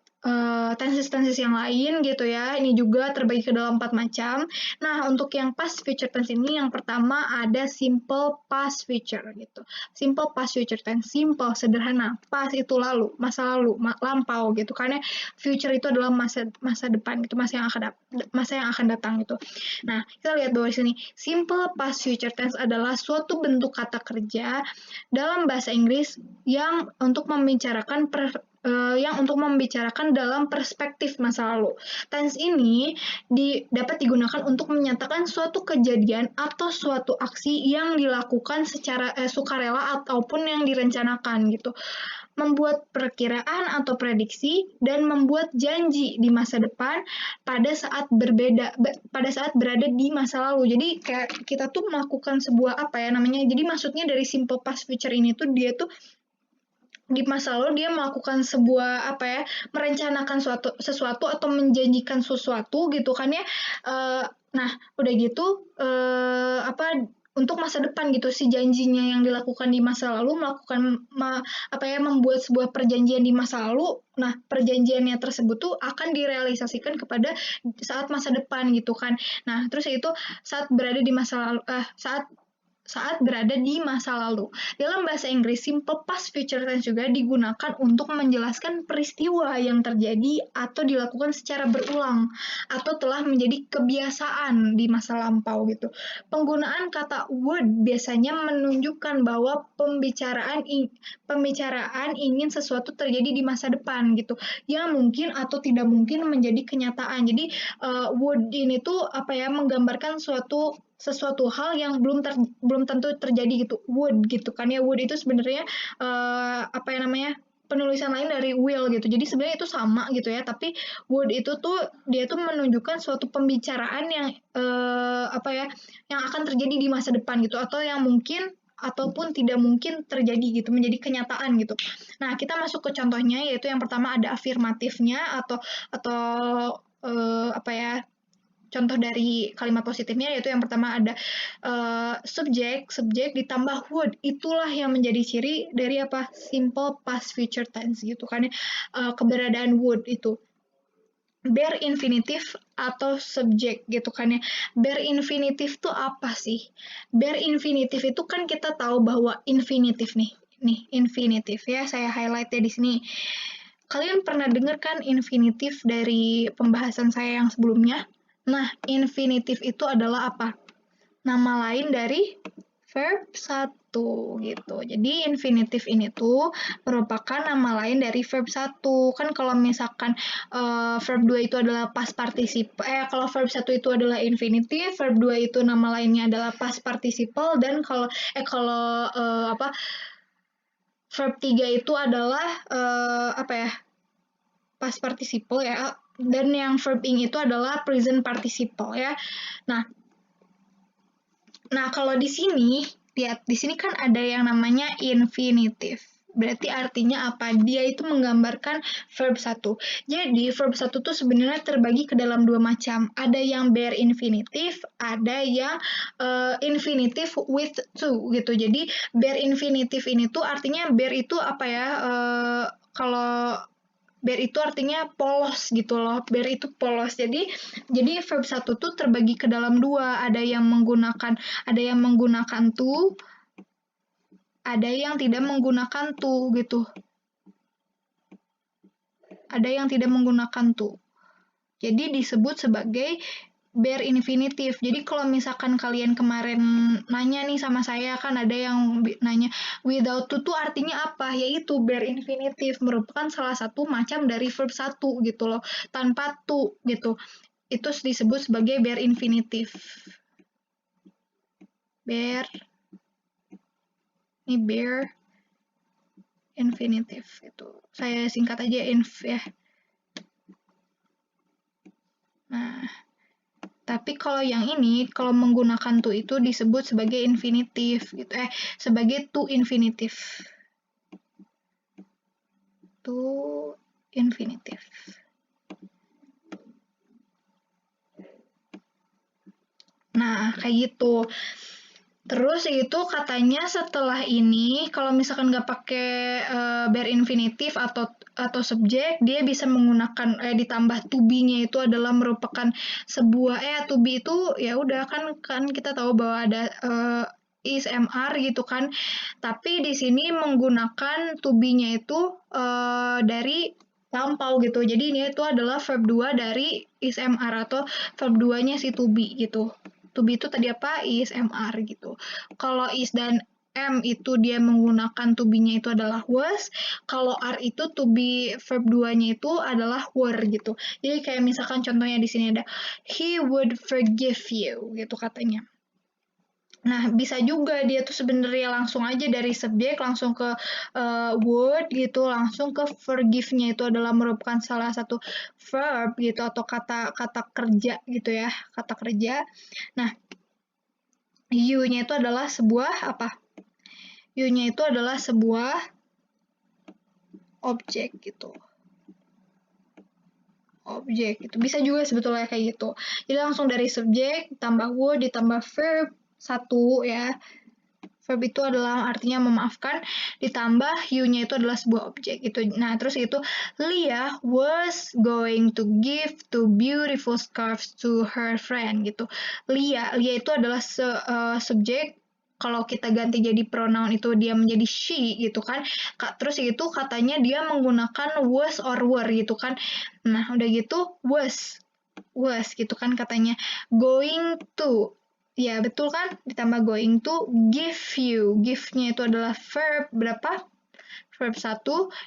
tenses-tenses yang lain gitu ya. Ini juga terbagi ke dalam 4 macam. Nah, untuk yang past future tense ini yang pertama ada simple past future gitu. Simple past future tense, simple, sederhana. Past itu lalu, masa lalu, lampau gitu. Karena future itu adalah masa depan gitu, masa yang akan datang gitu. Nah, kita lihat bahwa di sini simple past future tense adalah suatu bentuk kata kerja dalam bahasa Inggris yang untuk membicarakan yang untuk membicarakan dalam perspektif masa lalu. Tense ini dapat digunakan untuk menyatakan suatu kejadian atau suatu aksi yang dilakukan secara sukarela ataupun yang direncanakan gitu. Membuat perkiraan atau prediksi dan membuat janji di masa depan pada saat berada di masa lalu. Jadi kayak kita tuh melakukan sebuah apa ya namanya. Jadi maksudnya dari simple past future ini tuh dia tuh di masa lalu dia melakukan sebuah apa ya, merencanakan sesuatu atau menjanjikan sesuatu gitu kan ya. Nah, udah gitu apa untuk masa depan gitu si janjinya yang dilakukan di masa lalu membuat sebuah perjanjian di masa lalu. Nah, perjanjiannya tersebut tuh akan direalisasikan kepada saat masa depan gitu kan. Nah, terus itu saat berada di masa lalu saat berada di masa lalu. Dalam bahasa Inggris, simple past future tense juga digunakan untuk menjelaskan peristiwa yang terjadi atau dilakukan secara berulang atau telah menjadi kebiasaan di masa lampau gitu. Penggunaan kata would biasanya menunjukkan bahwa pembicaraan ingin sesuatu terjadi di masa depan gitu, yang mungkin atau tidak mungkin menjadi kenyataan. Jadi would ini tuh apa ya menggambarkan sesuatu hal yang belum tentu terjadi gitu. Would gitu kan ya. Would itu sebenarnya apa ya namanya? Penulisan lain dari will gitu. Jadi sebenarnya itu sama gitu ya, tapi would itu tuh dia tuh menunjukkan suatu pembicaraan yang apa ya, yang akan terjadi di masa depan gitu atau yang mungkin ataupun tidak mungkin terjadi gitu, menjadi kenyataan gitu. Nah, kita masuk ke contohnya yaitu yang pertama ada afirmatifnya atau apa ya? Contoh dari kalimat positifnya yaitu yang pertama ada subjek ditambah would, itulah yang menjadi ciri dari apa simple past future tense gitu kan ya. Keberadaan would itu bare infinitive atau subjek gitu kan ya. Bare infinitive tuh apa sih? Bare infinitive itu kan kita tahu bahwa infinitive nih infinitive ya, saya highlight ya di sini. Kalian pernah dengar kan infinitive dari pembahasan saya yang sebelumnya? Nah, infinitive itu adalah apa? Nama lain dari verb 1 gitu. Jadi infinitive ini tuh merupakan nama lain dari verb 1. Kan kalau misalkan verb 2 itu adalah past participle, kalau verb 1 itu adalah infinitive, verb 2 itu nama lainnya adalah past participle, dan kalau verb 3 itu adalah apa ya? Past participle ya, dan yang verb ing itu adalah present participle ya. Nah kalau di sini lihat di sini kan ada yang namanya infinitive. Berarti artinya apa? Dia itu menggambarkan verb 1. Jadi verb 1 tuh sebenarnya terbagi ke dalam dua macam. Ada yang bare infinitive, ada yang infinitive with to gitu. Jadi bare infinitive ini tuh artinya bare itu apa ya? Kalau bare itu artinya polos gitu loh. Bare itu polos. Jadi verb 1 tuh terbagi ke dalam dua. Ada yang menggunakan to, ada yang tidak menggunakan to gitu. Ada yang tidak menggunakan to. Jadi disebut sebagai bare infinitive. Jadi kalau misalkan kalian kemarin nanya nih sama saya, kan ada yang nanya without to tuh artinya apa? Yaitu bare infinitive merupakan salah satu macam dari verb 1 gitu loh. Tanpa to gitu. Itu disebut sebagai bare infinitive. Bare infinitive itu. Saya singkat aja inf ya. Nah, tapi kalau yang ini, kalau menggunakan to itu disebut sebagai infinitif gitu. Sebagai to infinitive. To infinitive. Nah, kayak gitu. Terus itu katanya setelah ini, kalau misalkan nggak pakai bare infinitive atau subjek, dia bisa menggunakan ditambah to be-nya itu adalah merupakan sebuah to be itu ya udah kan kita tahu bahwa ada is mr gitu kan. Tapi di sini menggunakan to be-nya itu dari lampau gitu. Jadi ini itu adalah verb 2 dari is mr atau verb 2-nya si to be gitu. To be itu tadi apa? Is, MR gitu. Kalau is dan am itu dia menggunakan to be-nya itu adalah was, kalau are itu to be verb 2-nya itu adalah were gitu. Jadi kayak misalkan contohnya di sini ada he would forgive you gitu katanya. Nah, bisa juga dia tuh sebenarnya langsung aja dari subjek langsung ke would gitu, langsung ke forgive-nya itu adalah merupakan salah satu verb gitu atau kata kerja gitu ya, kata kerja. Nah, you-nya itu adalah sebuah apa? You-nya itu adalah sebuah objek gitu. Objek itu bisa juga sebetulnya kayak gitu. Jadi langsung dari subjek ditambah would ditambah verb satu ya. Verb itu adalah artinya memaafkan, ditambah you-nya itu adalah sebuah objek gitu. Nah, terus itu Leah was going to give two beautiful scarves to her friend gitu. Leah itu adalah subjek. Kalau kita ganti jadi pronoun itu dia menjadi she gitu kan. Terus itu katanya dia menggunakan was or were gitu kan. Nah, udah gitu was gitu kan katanya going to. Ya, betul kan? Ditambah going to give you. Give-nya itu adalah verb berapa? Verb 1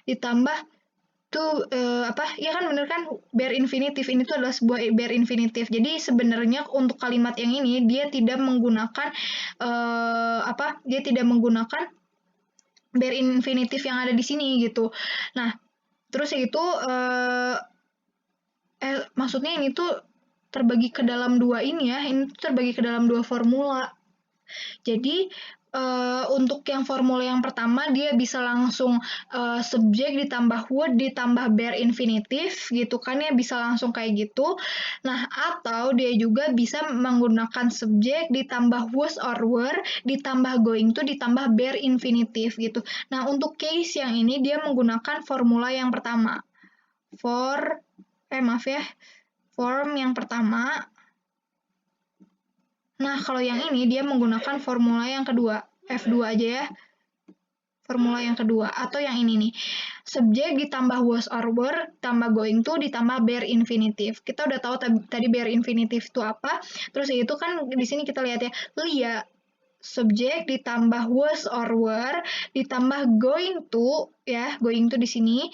ditambah to apa? Ya kan bener kan? Bare infinitive ini tuh adalah sebuah bare infinitive. Jadi sebenarnya untuk kalimat yang ini dia tidak menggunakan apa? Dia tidak menggunakan bare infinitive yang ada di sini gitu. Nah, terus itu maksudnya ini tuh terbagi ke dalam dua ini ya, ini tuh terbagi ke dalam dua formula. Jadi untuk yang formula yang pertama dia bisa langsung subjek ditambah would ditambah bare infinitive gitu kan ya, bisa langsung kayak gitu. Nah, atau dia juga bisa menggunakan subjek ditambah was or were ditambah going to ditambah bare infinitive gitu. Nah, untuk case yang ini dia menggunakan formula yang pertama. Form yang pertama. Nah, kalau yang ini dia menggunakan formula yang kedua. F2 aja ya. Formula yang kedua. Atau yang ini nih. Subjek ditambah was or were, tambah going to, ditambah bare infinitive. Kita udah tahu tadi bare infinitive itu apa. Terus itu kan di sini kita lihat ya. Lia, subjek ditambah was or were, ditambah going to, ya. Going to di sini.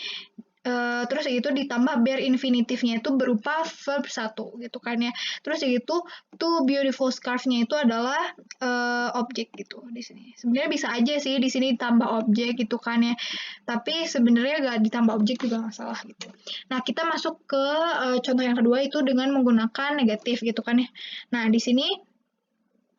Terus itu ditambah bare infinitive-nya itu berupa verb 1 gitu kan ya. Terus itu two beautiful scarf-nya itu adalah objek gitu di sini. Sebenarnya bisa aja sih di sini ditambah objek gitu kan ya. Tapi sebenarnya nggak ditambah objek juga nggak salah gitu. Nah, kita masuk ke contoh yang kedua itu dengan menggunakan negatif gitu kan ya. Nah, di sini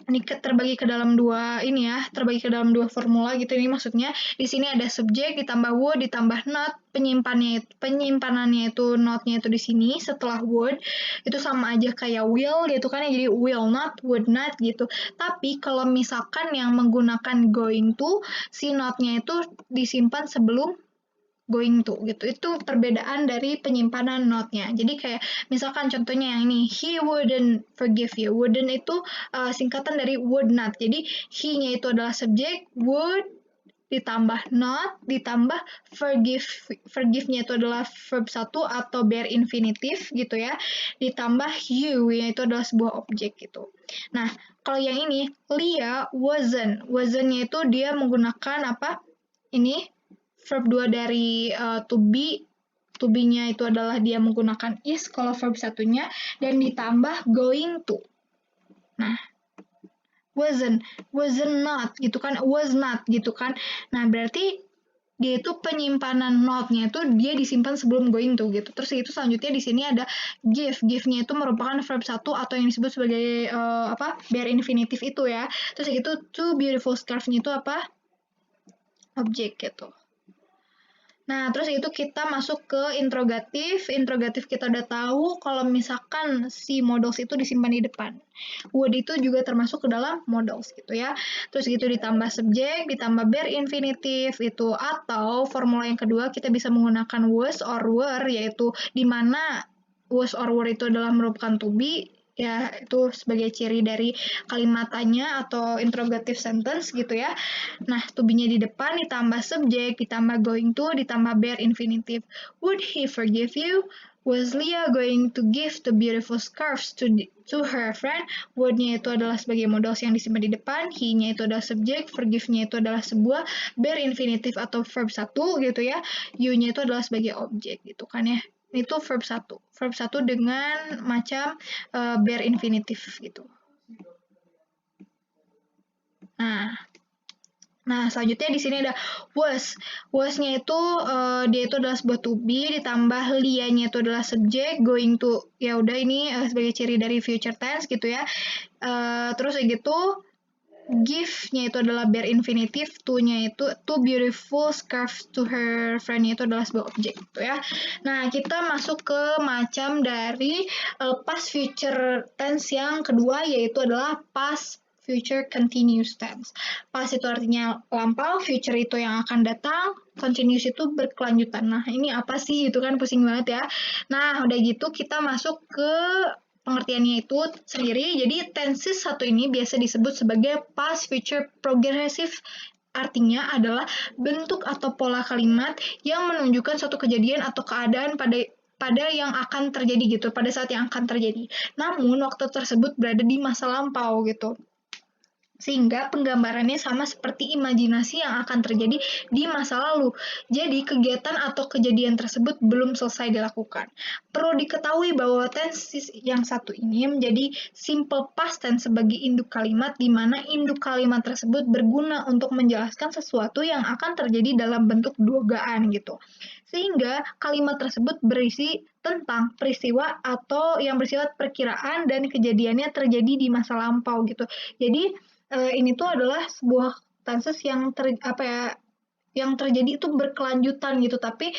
ini terbagi ke dalam dua ini ya, terbagi ke dalam dua formula gitu. Ini maksudnya di sini ada subjek ditambah would ditambah not, penyimpanannya itu not-nya itu di sini setelah would itu sama aja kayak will gitu kan ya, jadi will not, would not gitu. Tapi kalau misalkan yang menggunakan going to, si not-nya itu disimpan sebelum going to gitu. Itu perbedaan dari penyimpanan not-nya. Jadi kayak misalkan contohnya yang ini, he wouldn't forgive you. Wouldn't itu singkatan dari would not. Jadi he-nya itu adalah subjek, would ditambah not, ditambah forgive. Forgive-nya itu adalah verb 1 atau bare infinitive gitu ya. Ditambah you, yaitu adalah sebuah objek gitu. Nah, kalau yang ini, Leah wasn't. Wasn't-nya itu dia menggunakan apa? Ini verb 2 dari to be. To be-nya itu adalah dia menggunakan is kalau verb satunya dan ditambah going to. Nah, wasn't not gitu kan, was not gitu kan. Nah, berarti dia itu penyimpanan not-nya itu dia disimpan sebelum going to gitu. Terus itu selanjutnya di sini ada give. Give-nya itu merupakan verb 1 atau yang disebut sebagai bare infinitive itu ya. Terus itu two beautiful scarf-nya itu apa? Objek gitu. Nah, terus itu kita masuk ke interrogatif. Interrogatif kita udah tahu kalau misalkan si modals itu disimpan di depan. Would itu juga termasuk ke dalam modals gitu ya. Terus gitu ditambah subjek, ditambah bare infinitive itu. Atau formula yang kedua kita bisa menggunakan was or were, yaitu di mana was or were itu adalah merupakan to be, ya itu sebagai ciri dari kalimat tanya atau interrogative sentence gitu ya. Nah, to be-nya di depan ditambah subjek, ditambah going to, ditambah bare infinitive. Would he forgive you? Was Leah going to give the beautiful scarves to to her friend, would-nya itu adalah sebagai modals yang disimpan di depan, he-nya itu adalah subjek, forgive-nya itu adalah sebuah bare infinitive atau verb 1 gitu ya, you-nya itu adalah sebagai objek gitu kan ya. Itu verb 1. Verb 1 dengan macam bare infinitive gitu. Nah, selanjutnya di sini ada was. Was-nya itu dia itu adalah sebuah to be ditambah lia-nya itu adalah subjek, going to ya udah ini sebagai ciri dari future tense gitu ya. Terus kayak gitu give-nya itu adalah bare infinitive, to-nya itu two beautiful scarves to her friend-nya itu adalah sebuah objek gitu ya. Nah, kita masuk ke macam dari past future tense yang kedua yaitu adalah past future continuous tense. Past itu artinya lampau, future itu yang akan datang, continuous itu berkelanjutan. Nah, ini apa sih? Itu kan pusing banget ya. Nah, udah gitu kita masuk ke pengertiannya itu sendiri. Jadi tenses satu ini biasa disebut sebagai past future progressive. Artinya adalah bentuk atau pola kalimat yang menunjukkan suatu kejadian atau keadaan pada yang akan terjadi gitu, pada saat yang akan terjadi. Namun waktu tersebut berada di masa lampau gitu. Sehingga penggambarannya sama seperti imajinasi yang akan terjadi di masa lalu. Jadi kegiatan atau kejadian tersebut belum selesai dilakukan. Perlu diketahui bahwa tense yang satu ini menjadi simple past tense sebagai induk kalimat di mana induk kalimat tersebut berguna untuk menjelaskan sesuatu yang akan terjadi dalam bentuk dugaan gitu. Sehingga kalimat tersebut berisi tentang peristiwa atau yang bersifat perkiraan dan kejadiannya terjadi di masa lampau gitu. Jadi ini tuh adalah sebuah tenses yang yang terjadi itu berkelanjutan gitu, tapi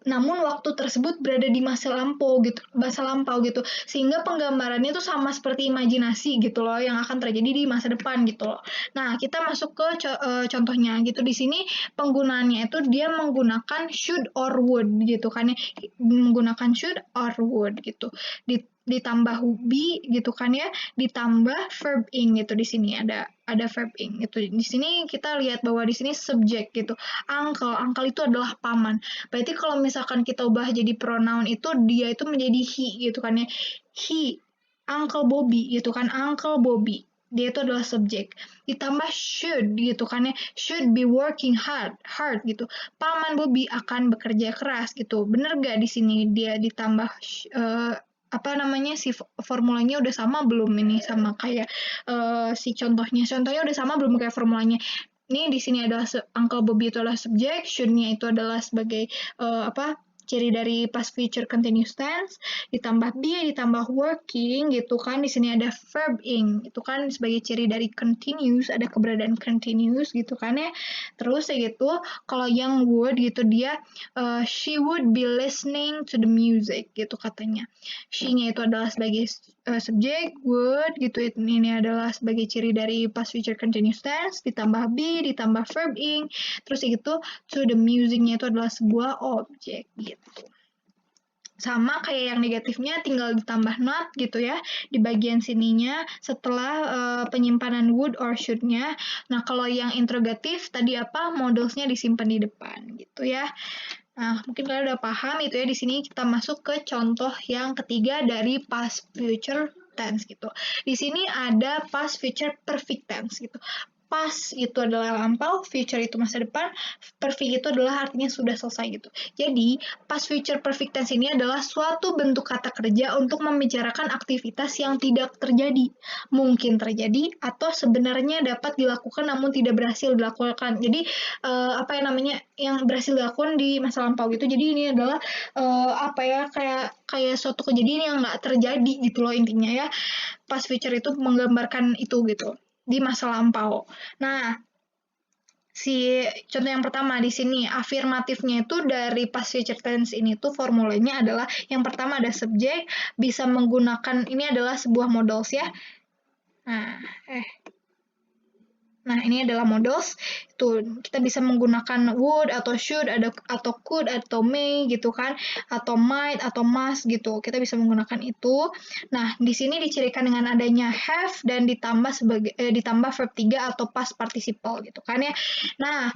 namun waktu tersebut berada di masa lampau gitu, sehingga penggambarannya itu sama seperti imajinasi gitu loh, yang akan terjadi di masa depan gitu loh. Nah, kita masuk ke contohnya gitu. Di sini penggunaannya itu dia menggunakan should or would gitu kan ya, menggunakan should or would gitu. Ditambah be gitu kan ya, ditambah verb ing gitu. Di sini ada verb ing gitu. Di sini kita lihat bahwa di sini subjek gitu. Uncle itu adalah paman. Berarti kalau misalkan kita ubah jadi pronoun itu dia itu menjadi he gitu kan ya. He, Uncle Bobby gitu kan, Uncle Bobby. Dia itu adalah subjek. Ditambah should gitu kan ya. Should be working hard gitu. Paman Bobby akan bekerja keras gitu. Bener gak di sini dia ditambah si formulanya udah sama belum ini sama kayak si contohnya udah sama belum kayak formulanya. Ini di sini adalah Uncle Bobby itu adalah subjek, should-nya itu adalah sebagai ciri dari past future continuous tense, ditambah be, ditambah working gitu kan. Di sini ada verb ing, itu kan sebagai ciri dari continuous, ada keberadaan continuous gitu kan ya. Terus ya gitu, kalau yang would gitu dia she would be listening to the music gitu katanya. She-nya itu adalah sebagai subjek, would gitu, ini adalah sebagai ciri dari past future continuous tense, ditambah be, ditambah verb ing, terus itu to the music-nya itu adalah sebuah objek gitu. Sama kayak yang negatifnya tinggal ditambah not gitu ya di bagian sininya setelah penyimpanan would or should-nya. Nah, kalau yang interrogatif tadi apa? Modalsnya disimpan di depan gitu ya. Nah, mungkin kalian udah paham itu ya. Di sini kita masuk ke contoh yang ketiga dari past future tense gitu. Di sini ada past future perfect tense gitu. Past itu adalah lampau, future itu masa depan, perfect itu adalah artinya sudah selesai gitu. Jadi, past future perfect tense ini adalah suatu bentuk kata kerja untuk membicarakan aktivitas yang tidak terjadi. Mungkin terjadi atau sebenarnya dapat dilakukan namun tidak berhasil dilakukan. Jadi, yang berhasil dilakukan di masa lampau gitu. Jadi ini adalah kayak suatu kejadian yang nggak terjadi gitu loh intinya ya. Past future itu menggambarkan itu gitu di masa lampau. Nah, si contoh yang pertama di sini afirmatifnya itu dari past future tense ini tuh formulanya adalah yang pertama ada subjek, bisa menggunakan ini adalah sebuah modals ya. Nah, ini adalah modals. Tuh, kita bisa menggunakan would atau should atau could atau may gitu kan, atau might atau must gitu. Kita bisa menggunakan itu. Nah, di sini dicirikan dengan adanya have dan ditambah verb 3 atau past participle gitu kan ya. Nah,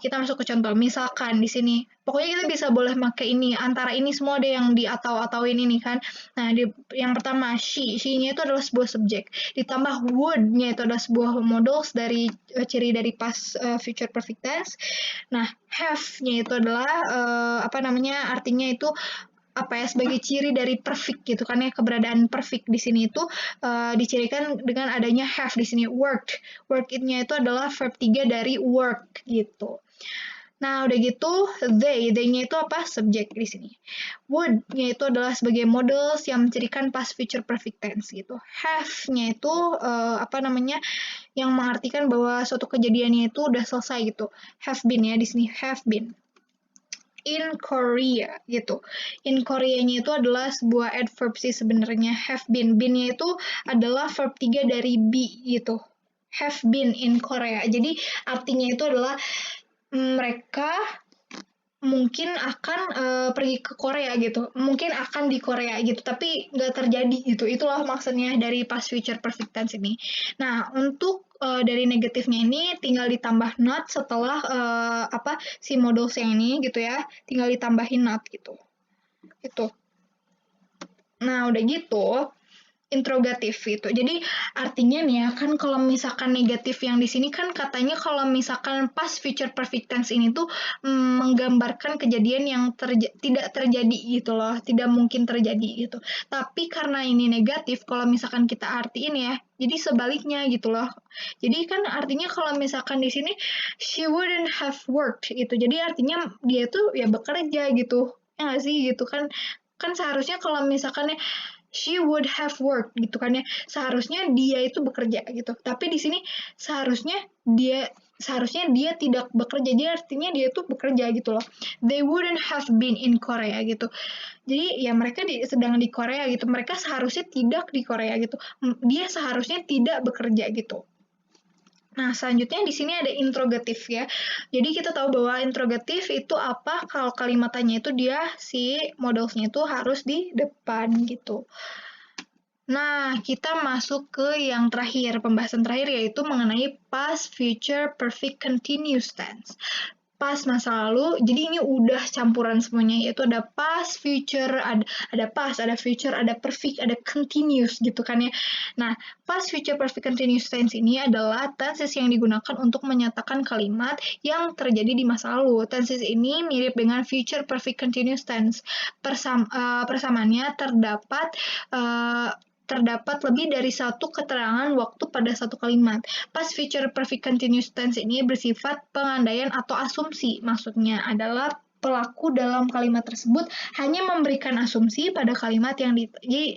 kita masuk ke contoh. Misalkan di sini pokoknya kita bisa boleh pakai ini, antara ini semua deh yang di atau-atauin ini kan. Nah, yang pertama she-nya itu adalah sebuah subjek. Ditambah would-nya itu adalah sebuah modals dari ciri dari past future perfect tense. Nah, have-nya itu adalah artinya itu apa ya, sebagai ciri dari perfect gitu kan ya, keberadaan perfect di sini itu dicirikan dengan adanya have di sini. Work it-nya itu adalah verb 3 dari work gitu. Nah, udah gitu, they-nya itu apa? Subjek di sini. Would-nya itu adalah sebagai models yang mencirikan past future perfect tense gitu. Have-nya itu yang mengartikan bahwa suatu kejadiannya itu udah selesai gitu. Have been ya di sini, have been. In Korea gitu. In Korea-nya itu adalah sebuah adverb sih sebenarnya. Have been. Been-nya itu adalah verb 3 dari be gitu. Have been in Korea. Jadi artinya itu adalah mereka mungkin akan pergi ke Korea gitu, mungkin akan di Korea gitu, tapi nggak terjadi gitu. Itulah maksudnya dari past future perfect tense ini. Nah, untuk dari negatifnya ini tinggal ditambah not setelah si modals yang ini gitu ya, tinggal ditambahin not gitu. Itu. Nah, udah gitu interrogatif gitu. Jadi artinya nih ya kan kalau misalkan negatif yang di sini kan katanya kalau misalkan past future perfect tense ini tuh menggambarkan kejadian yang tidak terjadi gitu loh, tidak mungkin terjadi gitu. Tapi karena ini negatif, kalau misalkan kita artiin ya, jadi sebaliknya gitu loh. Jadi kan artinya kalau misalkan di sini she wouldn't have worked gitu. Jadi artinya dia tuh ya bekerja gitu. Ya nggak sih gitu kan? Kan seharusnya kalau misalkan she would have worked gitu kan ya, seharusnya dia itu bekerja gitu, tapi di sini seharusnya dia tidak bekerja, jadi artinya dia tuh bekerja gitu loh. They wouldn't have been in Korea gitu, jadi ya mereka sedang di Korea gitu, mereka seharusnya tidak di Korea gitu, dia seharusnya tidak bekerja gitu. Nah, selanjutnya di sini ada interrogatif ya. Jadi kita tahu bahwa interrogatif itu apa kalau kalimat tanya itu dia si modalsnya itu harus di depan gitu. Nah, kita masuk ke yang terakhir, pembahasan terakhir yaitu mengenai past, future, perfect, continuous tense. Past masa lalu, jadi ini udah campuran semuanya, yaitu ada past, future, ada past, ada future, ada perfect, ada continuous gitu kan ya. Nah, past, future, perfect, continuous tense ini adalah tenses yang digunakan untuk menyatakan kalimat yang terjadi di masa lalu. Tenses ini mirip dengan future perfect continuous tense. Persamaannya terdapat lebih dari satu keterangan waktu pada satu kalimat. Past future perfect continuous tense ini bersifat pengandaian atau asumsi. Maksudnya adalah pelaku dalam kalimat tersebut hanya memberikan asumsi pada kalimat yang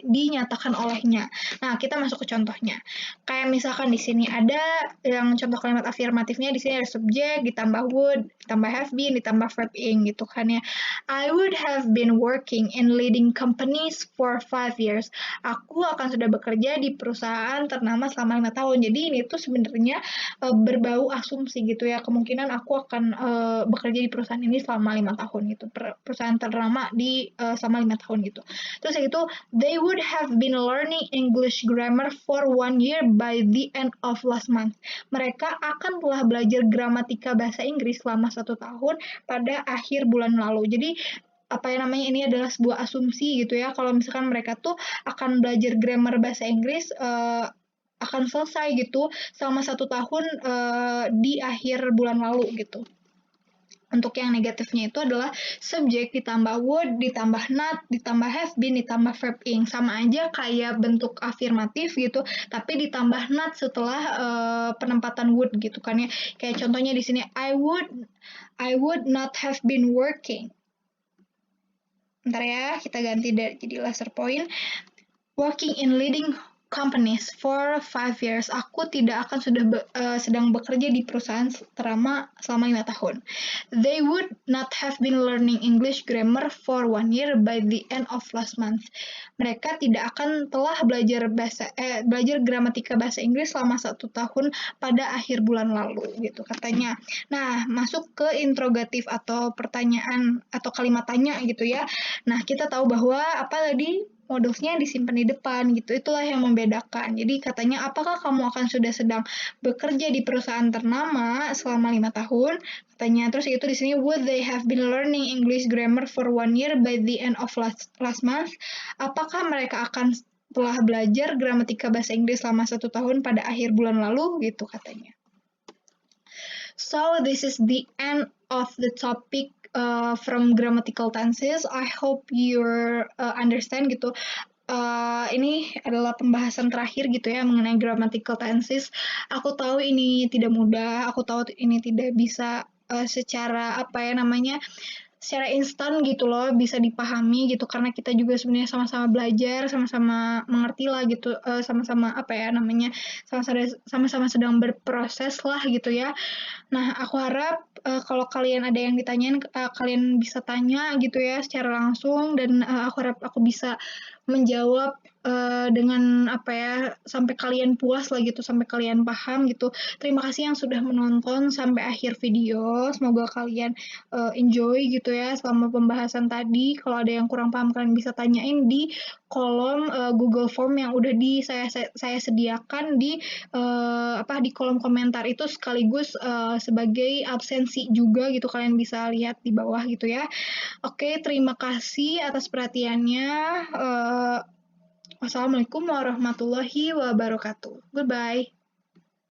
dinyatakan olehnya. Nah, kita masuk ke contohnya. Kayak misalkan di sini ada yang contoh kalimat afirmatifnya, di sini ada subjek, ditambah would, ditambah have been, ditambah verb ing gitu kan ya. I would have been working in leading companies for 5 years. Aku akan sudah bekerja di perusahaan ternama selama 5 tahun. Jadi ini tuh sebenarnya berbau asumsi gitu ya. Kemungkinan aku akan bekerja di perusahaan ini selama 5 tahun gitu. Perusahaan ternama di selama 5 tahun gitu. Terus itu they would have been learning English grammar for 1 year by the end of last month. Mereka akan telah belajar gramatika bahasa Inggris selama 1 tahun pada akhir bulan lalu. Jadi ini adalah sebuah asumsi gitu ya, kalau misalkan mereka tuh akan belajar grammar bahasa Inggris akan selesai gitu selama 1 tahun di akhir bulan lalu gitu. Untuk yang negatifnya itu adalah subjek ditambah would, ditambah not, ditambah have been, ditambah verb ing. Sama aja kayak bentuk afirmatif gitu, tapi ditambah not setelah penempatan would gitu kan ya. Kayak contohnya di sini I would not have been working. Bentar ya, kita ganti jadi laser point. Working in leading companies for 5 years. Aku tidak akan sedang bekerja di perusahaan selama 5 tahun. They would not have been learning English grammar for 1 year by the end of last month. Mereka tidak akan telah belajar gramatika bahasa Inggris selama 1 tahun pada akhir bulan lalu gitu katanya. Nah, masuk ke interrogatif atau pertanyaan atau kalimat tanya gitu ya. Nah, kita tahu bahwa apa tadi modusnya disimpan di depan gitu. Itulah yang membedakan. Jadi katanya, apakah kamu akan sudah sedang bekerja di perusahaan ternama selama 5 tahun? Katanya terus itu di sini, would they have been learning English grammar for 1 year by the end of last month? Apakah mereka akan telah belajar gramatika bahasa Inggris selama 1 tahun pada akhir bulan lalu gitu katanya. So this is the end of the topic from grammatical tenses. I hope you understand gitu. Ini adalah pembahasan terakhir gitu ya mengenai grammatical tenses. Aku tahu ini tidak mudah, aku tahu ini tidak bisa secara apa ya namanya secara instan gitu loh bisa dipahami gitu karena kita juga sebenarnya sama-sama belajar, sama-sama mengerti lah gitu, sama-sama apa ya namanya sama-sama sedang berproses lah gitu ya. Nah, aku harap kalau kalian ada yang ditanyain, kalian bisa tanya gitu ya secara langsung dan aku harap aku bisa menjawab dengan apa ya sampai kalian puas lah gitu, sampai kalian paham gitu. Terima kasih yang sudah menonton sampai akhir video. Semoga kalian enjoy gitu ya selama pembahasan tadi. Kalau ada yang kurang paham kalian bisa tanyain di kolom Google Form yang udah saya sediakan di di kolom komentar itu sekaligus sebagai absensi juga gitu kalian bisa lihat di bawah gitu ya. Oke, terima kasih atas perhatiannya. Wassalamualaikum warahmatullahi wabarakatuh. Goodbye.